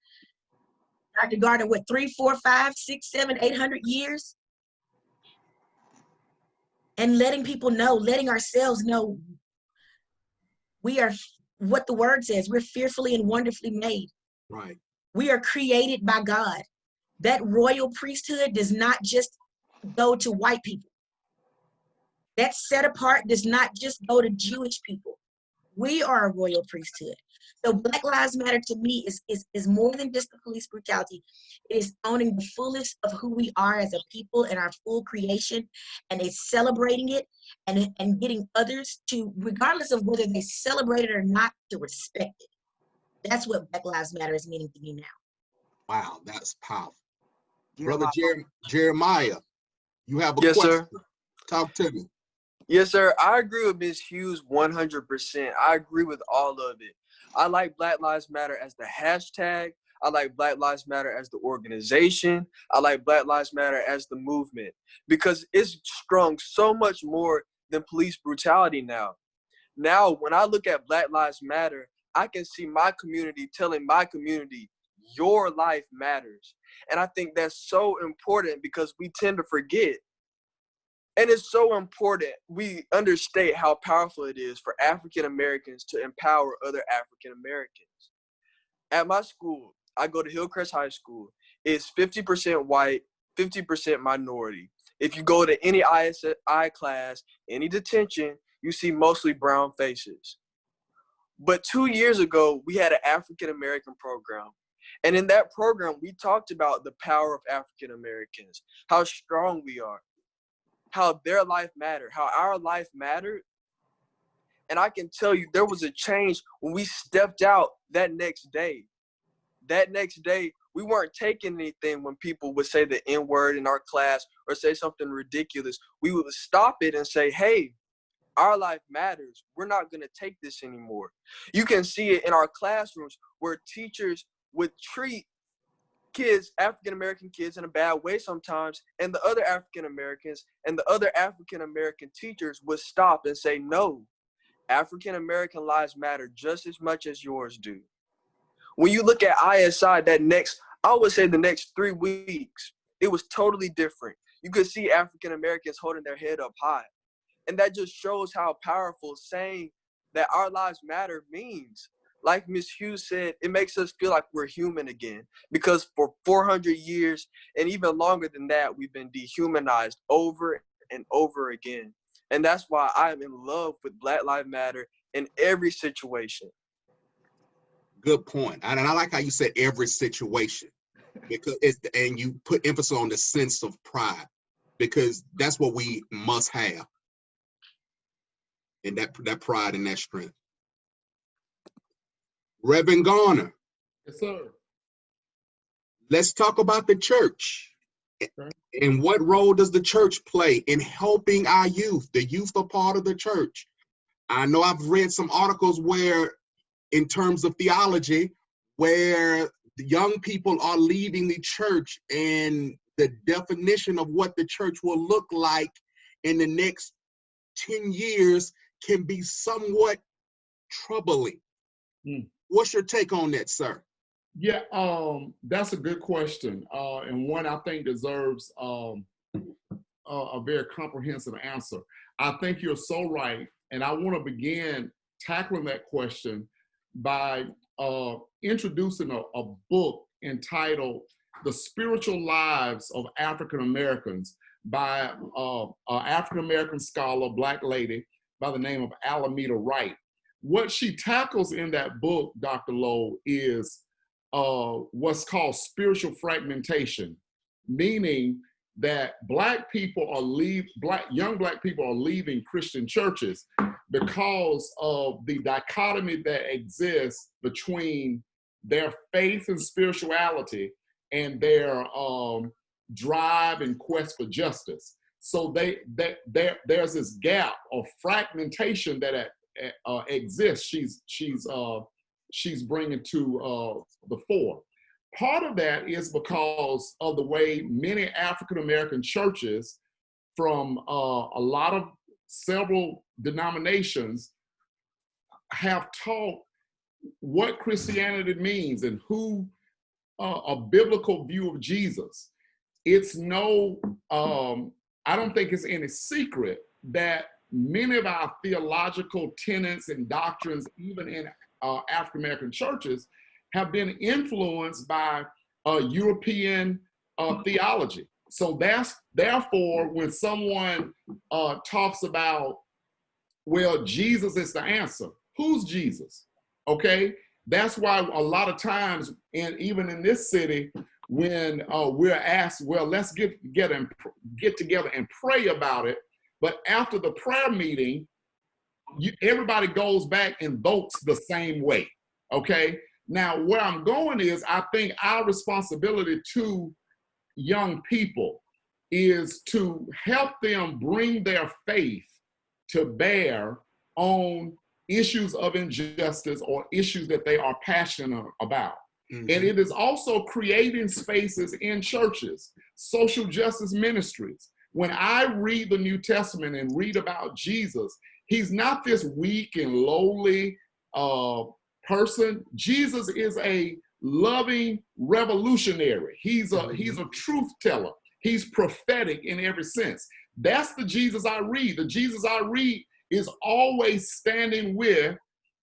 Dr. Gardner, what, 3, 4, 5, 6, 7, 800 years? And letting people know, letting ourselves know, we are what the word says, we're fearfully and wonderfully made. Right. We are created by God. That royal priesthood does not just go to white people. That set apart does not just go to Jewish people. We are a royal priesthood. So Black Lives Matter to me is more than just the police brutality. It is owning the fullest of who we are as a people and our full creation, and it's celebrating it and getting others to, regardless of whether they celebrate it or not, to respect it. That's what Black Lives Matter is meaning to me now. Wow, that's powerful. Jeremiah. Brother Jeremiah, you have a Yes, question. sir. Talk to me. Yes, sir. I agree with Ms. Hughes 100%. I agree with all of it. I like Black Lives Matter as the hashtag. I like Black Lives Matter as the organization. I like Black Lives Matter as the movement, because it's strong so much more than police brutality now. Now, when I look at Black Lives Matter, I can see my community telling my community, your life matters. And I think that's so important because we tend to forget. And it's so important we understate how powerful it is for African Americans to empower other African Americans. At my school, I go to Hillcrest High School. It's 50% white, 50% minority. If you go to any ISI class, any detention, you see mostly brown faces. But 2 years ago, we had an African American program. And in that program, we talked about the power of African Americans, how strong we are, how their life mattered, how our life mattered. And I can tell you there was a change when we stepped out that next day. That next day, we weren't taking anything when people would say the N-word in our class or say something ridiculous. We would stop it and say, hey, our life matters. We're not going to take this anymore. You can see it in our classrooms where teachers would treat kids, African-American kids, in a bad way sometimes, and the other African-Americans and the other African-American teachers would stop and say, no, African-American lives matter just as much as yours do. When you look at ISI, I would say the next 3 weeks, it was totally different. You could see African-Americans holding their head up high. And that just shows how powerful saying that our lives matter means. Like Ms. Hughes said, it makes us feel like we're human again, because for 400 years and even longer than that, we've been dehumanized over and over again. And that's why I am in love with Black Lives Matter in every situation. Good point. And I like how you said every situation, because and you put emphasis on the sense of pride, because that's what we must have. And that pride and that strength. Reverend Garner. Yes, sir. Let's talk about the church. Okay. And what role does the church play in helping our youth? The youth are part of the church. I know I've read some articles where, in terms of theology, where the young people are leaving the church, and the definition of what the church will look like in the next 10 years can be somewhat troubling. What's your take on that, sir? Yeah, that's a good question, and one I think deserves a very comprehensive answer. I think you're so right, and I want to begin tackling that question by introducing a book entitled "The Spiritual Lives of African Americans" by an African American scholar, Black lady by the name of Alameda Wright. What she tackles in that book, Dr. Lowe, is what's called spiritual fragmentation, meaning that young Black people are leaving Christian churches because of the dichotomy that exists between their faith and spirituality and their drive and quest for justice. So there's this gap or fragmentation that exists. She's bringing to the fore. Part of that is because of the way many African American churches from several denominations have taught what Christianity means and who a biblical view of Jesus. It's I don't think it's any secret that many of our theological tenets and doctrines, even in African American churches, have been influenced by European theology. So therefore, when someone talks about, well, Jesus is the answer, who's Jesus? Okay, that's why a lot of times, and even in this city, when we're asked, well, let's get together and pray about it, but after the prayer meeting, everybody goes back and votes the same way. Okay, now where I'm going is, I think our responsibility to young people is to help them bring their faith to bear on issues of injustice or issues that they are passionate about. Mm-hmm. And it is also creating spaces in churches, social justice ministries. When I read the New Testament and read about Jesus, he's not this weak and lowly person. Jesus is a loving revolutionary. He's a truth teller. He's prophetic in every sense. That's the Jesus I read. The Jesus I read is always standing with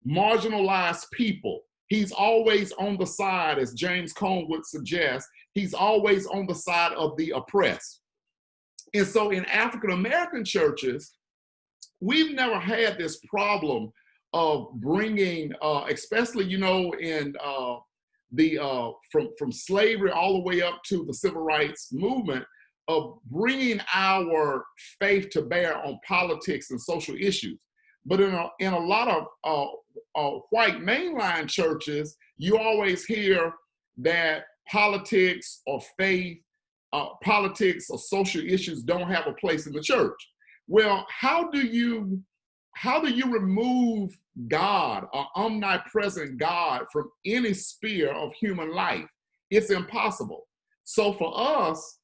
marginalized people. He's always on the side, as James Cone would suggest, he's always on the side of the oppressed. And so in African American churches, we've never had this problem of bringing, especially, in from slavery all the way up to the civil rights movement, of bringing our faith to bear on politics and social issues. But in a lot of white mainline churches, you always hear that politics or faith, politics or social issues don't have a place in the church. Well, how do you remove God, or omnipresent God, from any sphere of human life? It's impossible. So for us,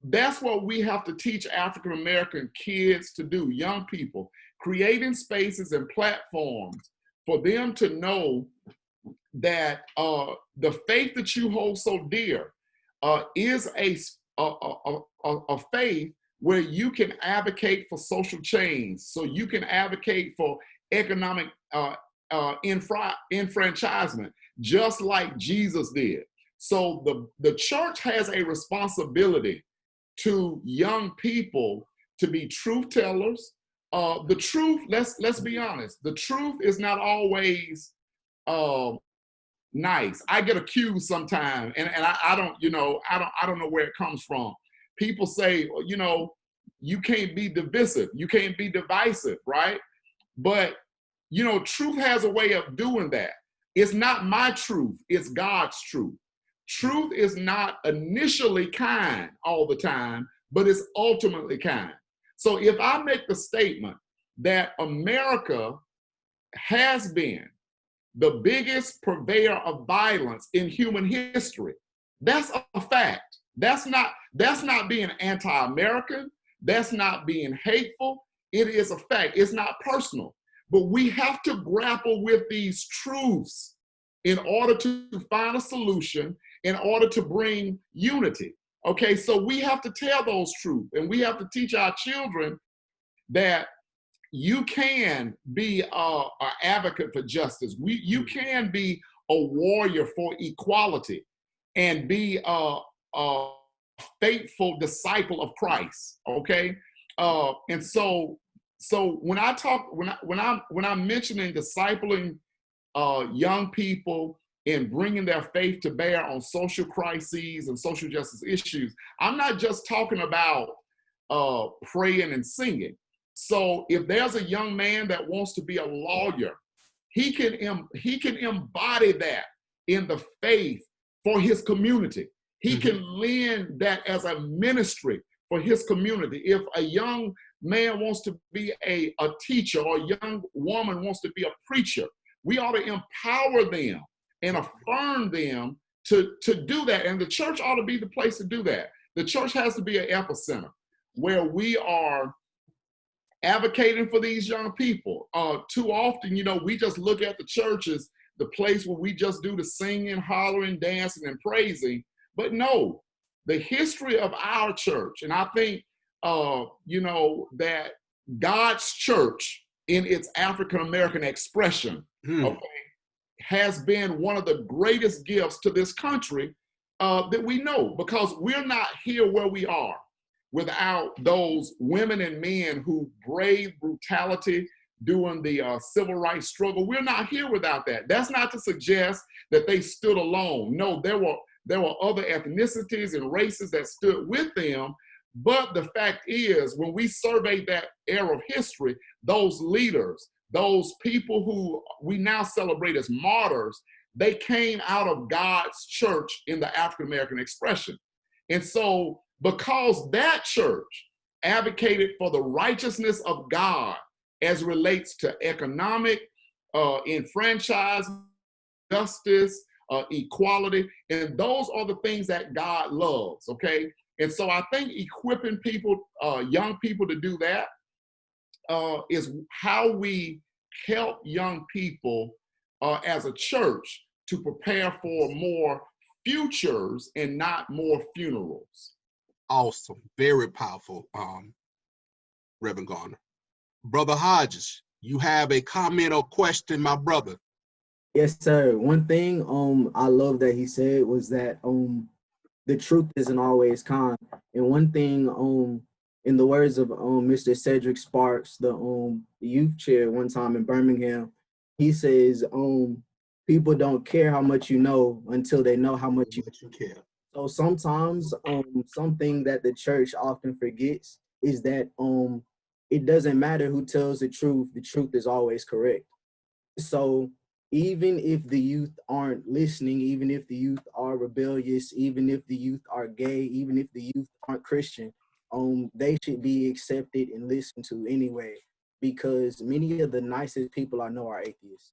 that's what we have to teach African American kids to do, young people, creating spaces and platforms for them to know that the faith that you hold so dear is a faith where you can advocate for social change, so you can advocate for economic enfranchisement, just like Jesus did. So the church has a responsibility to young people to be truth tellers. The truth, let's be honest, the truth is not always nice. I get accused sometimes, and I don't know where it comes from. People say, you can't be divisive, you can't be divisive, right? But truth has a way of doing that. It's not my truth, it's God's truth. Truth is not initially kind all the time, but it's ultimately kind. So if I make the statement that America has been the biggest purveyor of violence in human history, that's a fact. That's not being anti-American. That's not being hateful. It is a fact. It's not personal. But we have to grapple with these truths in order to find a solution, in order to bring unity. Okay, so we have to tell those truths, and we have to teach our children that you can be an advocate for justice. You can be a warrior for equality and be a faithful disciple of Christ. Okay, and so when I'm mentioning discipling young people and bringing their faith to bear on social crises and social justice issues, I'm not just talking about praying and singing. So if there's a young man that wants to be a lawyer, he can embody that in the faith for his community. He can lend that as a ministry for his community. If a young man wants to be a teacher, or a young woman wants to be a preacher, we ought to empower them and affirm them to do that. And the church ought to be the place to do that. The church has to be an epicenter where we are advocating for these young people. Too often, we just look at the church as the place where we just do the singing, hollering, dancing, and praising. But no, the history of our church, and I think, that God's church in its African-American expression, okay, has been one of the greatest gifts to this country that we know, because we're not here where we are without those women and men who braved brutality during the civil rights struggle. We're not here without that. That's not to suggest that they stood alone. No, there were other ethnicities and races that stood with them. But the fact is, when we survey that era of history, those leaders, those people who we now celebrate as martyrs, they came out of God's church in the African-American expression. And so, because that church advocated for the righteousness of God as relates to economic, enfranchisement, justice, equality, and those are the things that God loves, okay? And so I think equipping people, young people, to do that is how we help young people as a church to prepare for more futures and not more funerals. Awesome. Very powerful, Reverend Garner. Brother Hodges, you have a comment or question, my brother? Yes, sir. One thing I love that he said was that the truth isn't always kind. And one thing in the words of Mr. Cedric Sparks, the youth chair one time in Birmingham, he says, people don't care how much you know until they know how much you care. So sometimes something that the church often forgets is that it doesn't matter who tells the truth is always correct. So even if the youth aren't listening, even if the youth are rebellious, even if the youth are gay, even if the youth aren't Christian, they should be accepted and listened to anyway, because many of the nicest people I know are atheists.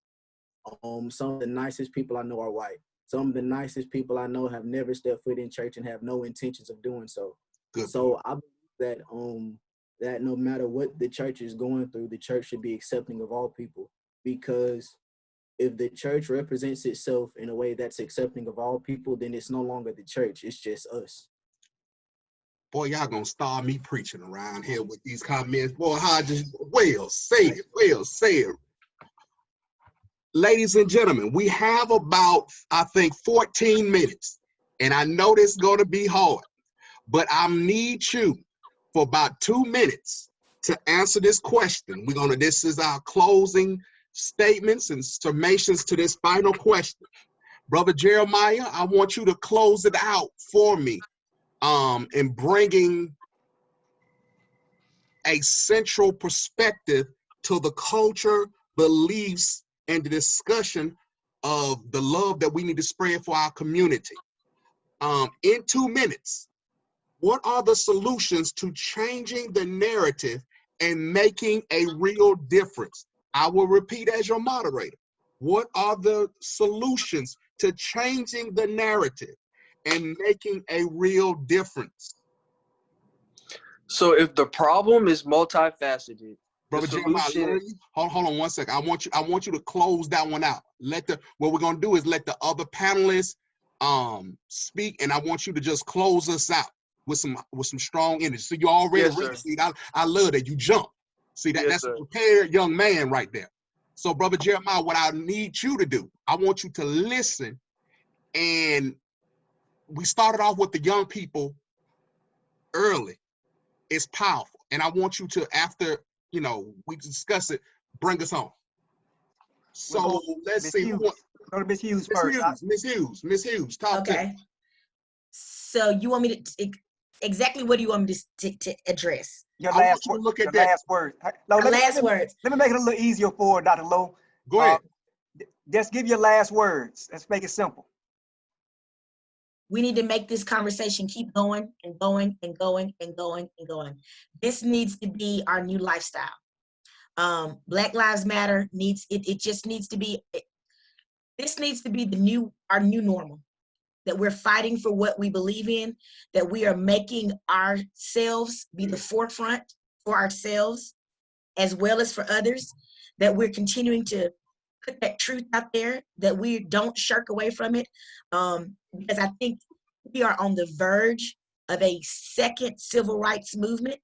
Some of the nicest people I know are white. Some of the nicest people I know have never stepped foot in church and have no intentions of doing so. Good. So I believe that that no matter what the church is going through, the church should be accepting of all people, because if the church represents itself in a way that's accepting of all people, then it's no longer the church, it's just us. Boy, y'all gonna start me preaching around here with these comments. Boy, Hodges, well said, well said. Ladies and gentlemen, we have about, I think, 14 minutes. And I know this is gonna be hard, but I need you for about 2 minutes to answer this question. This is our closing statements and summations to this final question. Brother Jeremiah, I want you to close it out for me in bringing a central perspective to the culture, beliefs, and the discussion of the love that we need to spread for our community. In 2 minutes, what are the solutions to changing the narrative and making a real difference? I will repeat as your moderator. What are the solutions to changing the narrative and making a real difference? So if the problem is multifaceted, Brother Jeremiah, hold on 1 second. I want you to close that one out. What we're gonna do is let the other panelists speak, and I want you to just close us out with some strong energy. So you already ready. See, I love that you jump. See that's a prepared young man right there. So Brother Jeremiah, what I need you to do, I want you to listen. And we started off with the young people early. It's powerful. And I want you to, after we discuss it, bring us home. So let's see. Go to Miss Hughes first. Miss Hughes, talk to me. So you want me to exactly what do you want me to address? Your last word. Look at that. Last word. No, last words. Let me make it a little easier for Dr. Lowe. Go ahead. Just give your last words. Let's make it simple. We need to make this conversation keep going and going and going and going and going. This needs to be our new lifestyle. Black Lives Matter needs, it just needs to be, this needs to be our new normal, that we're fighting for what we believe in, that we are making ourselves be the forefront for ourselves as well as for others, that we're continuing to put that truth out there, that we don't shirk away from it, because I think we are on the verge of a second civil rights movement.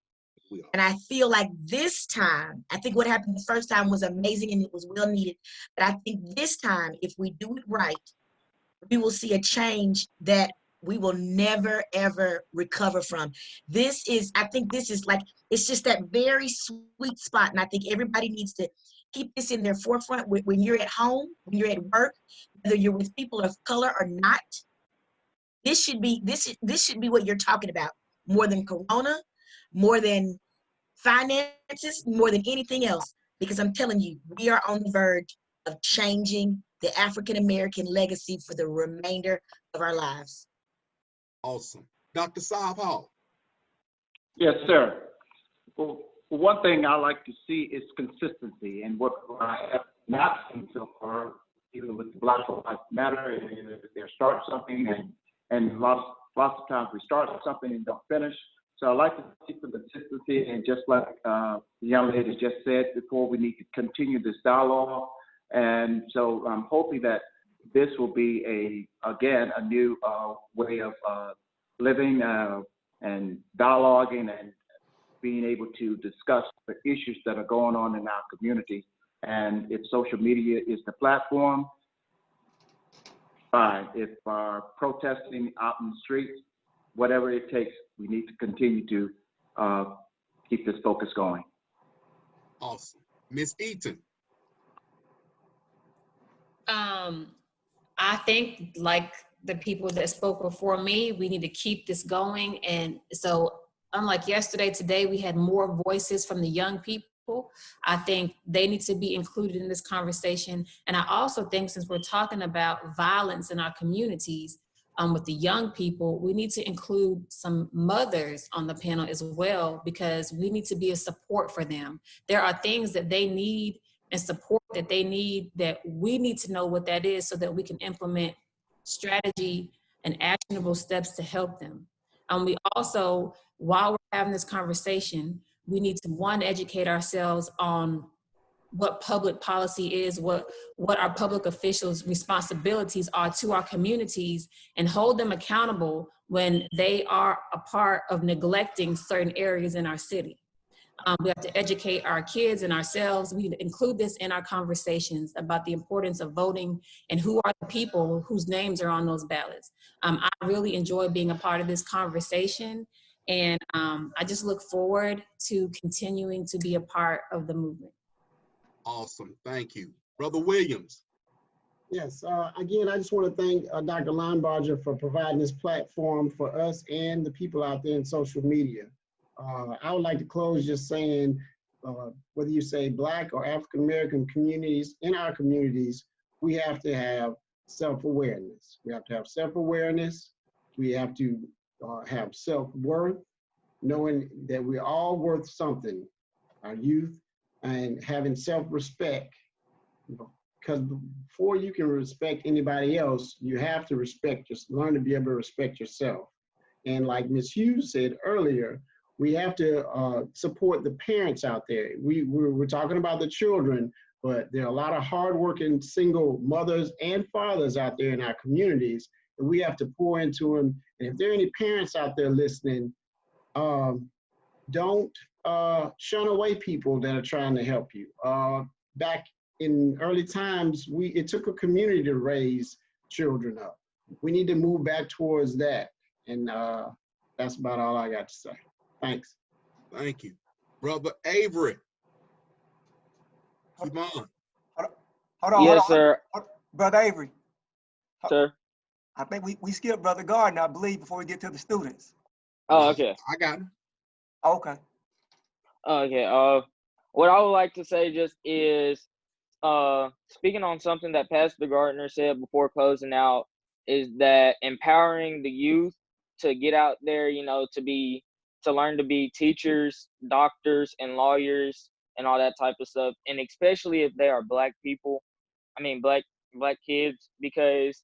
And I feel like this time, I think what happened the first time was amazing and it was well needed. But I think this time, if we do it right, we will see a change that we will never, ever recover from. I think this is like, it's just that very sweet spot. And I think everybody needs to keep this in their forefront when you're at home, when you're at work, whether you're with people of color or not. This should be what you're talking about more than Corona, more than finances, more than anything else. Because I'm telling you, we are on the verge of changing the African-American legacy for the remainder of our lives. Awesome. Dr. Saab Hall. Yes, sir. Well, one thing I like to see is consistency, and what I have not seen so far, even with the Black Lives Matter, they're starting something, and lots of times we start something and don't finish. So I like to see some consistency, and just like the young lady just said before, we need to continue this dialogue. And so I'm hoping that this will be again a new way of living and dialoguing and being able to discuss the issues that are going on in our community. And if social media is the platform, fine. If protesting out in the streets, whatever it takes, we need to continue to keep this focus going. Awesome. Ms. Eaton. I think, like the people that spoke before me, we need to keep this going. And so unlike yesterday, today we had more voices from the young people. I think they need to be included in this conversation. And I also think, since we're talking about violence in our communities, with the young people, we need to include some mothers on the panel as well, because we need to be a support for them. There are things that they need and support that they need, that we need to know what that is so that we can implement strategy and actionable steps to help them. We also, while we're having this conversation, we need to, one, educate ourselves on what public policy is, what our public officials' responsibilities are to our communities, and hold them accountable when they are a part of neglecting certain areas in our city. We have to educate our kids and ourselves. We need to include this in our conversations about the importance of voting and who are the people whose names are on those ballots. I really enjoy being a part of this conversation, and I just look forward to continuing to be a part of the movement. Awesome. Thank you. Brother Williams. Yes, again, I just want to thank Dr. Linebarger for providing this platform for us and the people out there in social media. I would like to close just saying, whether you say Black or African-American communities, in our communities, we have to have self-awareness. We have to have self-awareness. We have to have self-worth, knowing that we're all worth something, our youth, and having self-respect. Because before you can respect anybody else, you have to learn to be able to respect yourself. And like Ms. Hughes said earlier, we have to support the parents out there. We're talking about the children, but there are a lot of hardworking single mothers and fathers out there in our communities, and we have to pour into them. And if there are any parents out there listening, don't shun away people that are trying to help you. Back in early times, it took a community to raise children up. We need to move back towards that. And that's about all I got to say. Thanks. Thank you. Brother Avery. Keep on. Hold on. Yes, sir. Brother Avery. Sir. I think we skipped Brother Gardner, I believe, before we get to the students. Oh, okay. I got him. Okay. Okay. What I would like to say just is, speaking on something that Pastor Gardner said before closing out, is that empowering the youth to get out there, to learn to be teachers, doctors, and lawyers and all that type of stuff. And especially if they are black people, black kids, because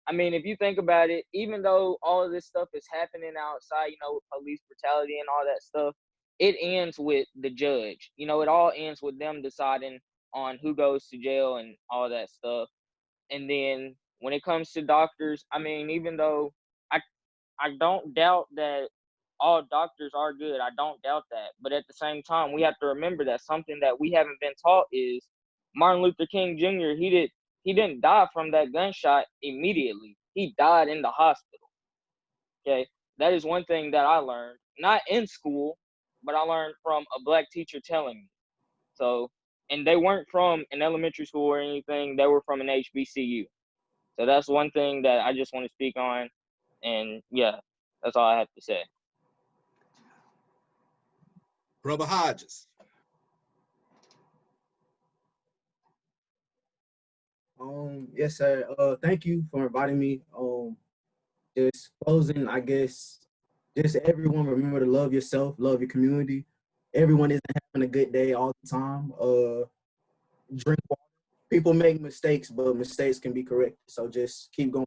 if you think about it, even though all of this stuff is happening outside, with police brutality and all that stuff, it ends with the judge. It all ends with them deciding on who goes to jail and all that stuff. And then when it comes to doctors, even though I don't doubt that all doctors are good, I don't doubt that. But at the same time, we have to remember that something that we haven't been taught is Martin Luther King Jr. He didn't die from that gunshot immediately. He died in the hospital. Okay, that is one thing that I learned, not in school, but I learned from a black teacher telling me. So, and they weren't from an elementary school or anything. They were from an HBCU. So that's one thing that I just want to speak on. And yeah, that's all I have to say. Brother Hodges. Yes, sir. Thank you for inviting me. Just closing, I guess, just everyone remember to love yourself, love your community. Everyone isn't having a good day all the time. Drink water. People make mistakes, but mistakes can be corrected. So just keep going.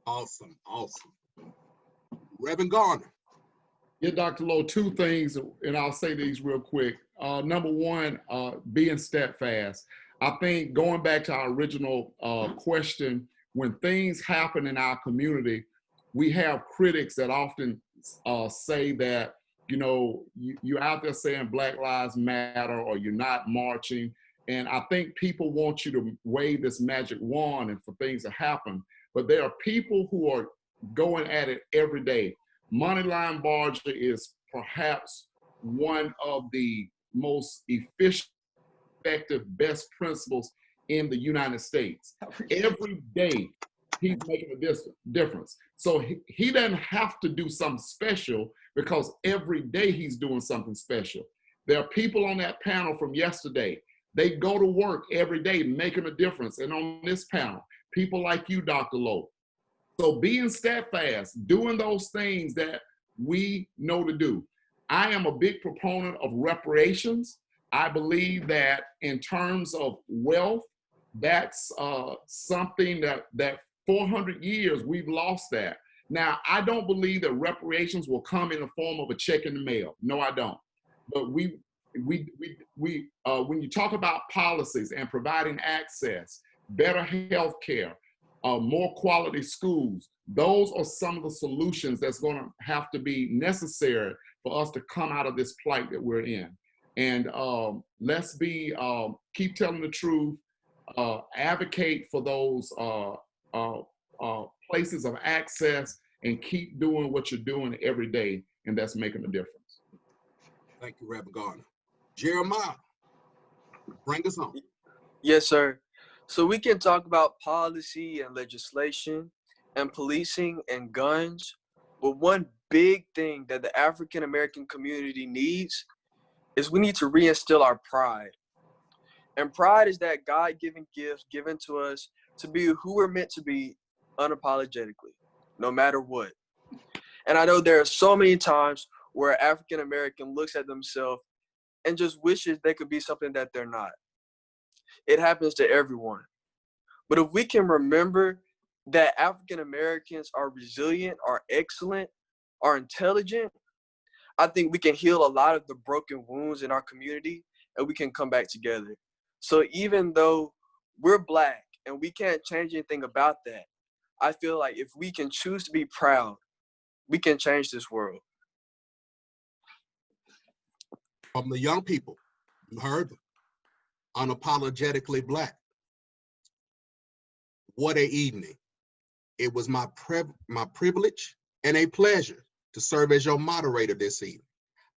Awesome. Reverend Garner. Yeah, Dr. Lowe, two things, and I'll say these real quick. Number one, being steadfast. I think going back to our original question, when things happen in our community, we have critics that often say that, you're out there saying Black Lives Matter or you're not marching. And I think people want you to wave this magic wand and for things to happen. But there are people who are going at it every day. Moneyline Barger is perhaps one of the most efficient, effective, best principles in the United States. Every day, he's making a difference. So he doesn't have to do something special because every day he's doing something special. There are people on that panel from yesterday. They go to work every day making a difference. And on this panel, people like you, Dr. Lowe. So being steadfast, doing those things that we know to do. I am a big proponent of reparations. I believe that in terms of wealth, that's something that 400 years we've lost that. Now, I don't believe that reparations will come in the form of a check in the mail. No, I don't. But when you talk about policies and providing access, better health care, more quality schools, those are some of the solutions that's going to have to be necessary for us to come out of this plight that we're in. And let's keep telling the truth, advocate for those places of access, and keep doing what you're doing every day, and that's making a difference. Thank you, Reverend Garner. Jeremiah, bring us on. Yes, sir. So we can talk about policy and legislation and policing and guns, but one big thing that the African American community needs is we need to reinstill our pride. And pride is that God-given gift given to us to be who we're meant to be unapologetically, no matter what. And I know there are so many times where African American looks at themselves and just wishes they could be something that they're not. It happens to everyone. But if we can remember that African Americans are resilient, are excellent, are intelligent, I think we can heal a lot of the broken wounds in our community and we can come back together. So even though we're Black and we can't change anything about that, I feel like if we can choose to be proud, we can change this world. From the young people, you heard them, unapologetically Black. What an evening. It was my privilege and a pleasure to serve as your moderator this evening.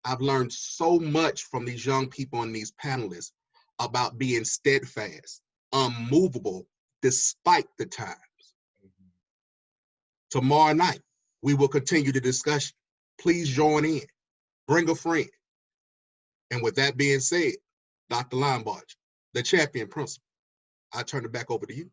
I've learned so much from these young people and these panelists about being steadfast, unmovable, despite the times. Tomorrow night, we will continue the discussion. Please join in, bring a friend. And with that being said, Dr. Linebarge, the champion principal, I turn it back over to you.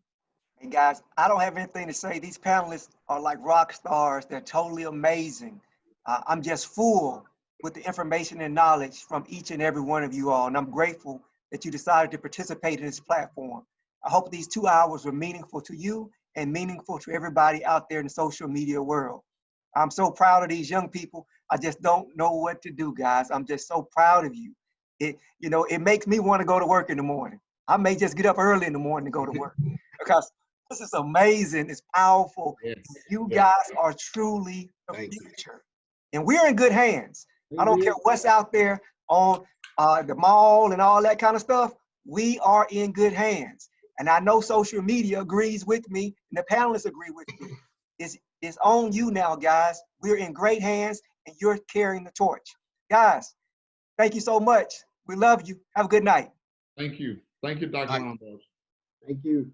Hey guys, I don't have anything to say. These panelists are like rock stars. They're totally amazing. I'm just full with the information and knowledge from each and every one of you all, and I'm grateful that you decided to participate in this platform. I hope these 2 hours were meaningful to you and meaningful to everybody out there in the social media world. I'm so proud of these young people. I just don't know what to do, guys. I'm just so proud of you. It makes me want to go to work in the morning. I may just get up early in the morning to go to work because this is amazing. It's powerful. Yes. You Yes. guys are truly the Thank you. future. And we're in good hands. I don't Amen. care what's out there on the mall and all that kind of stuff. We are in good hands. And I know social media agrees with me, and the panelists agree with me. It's on you now, guys. We're in great hands, and you're carrying the torch. Guys, thank you so much. We love you. Have a good night. Thank you. Thank you, Dr. Bye. Lombard. Thank you.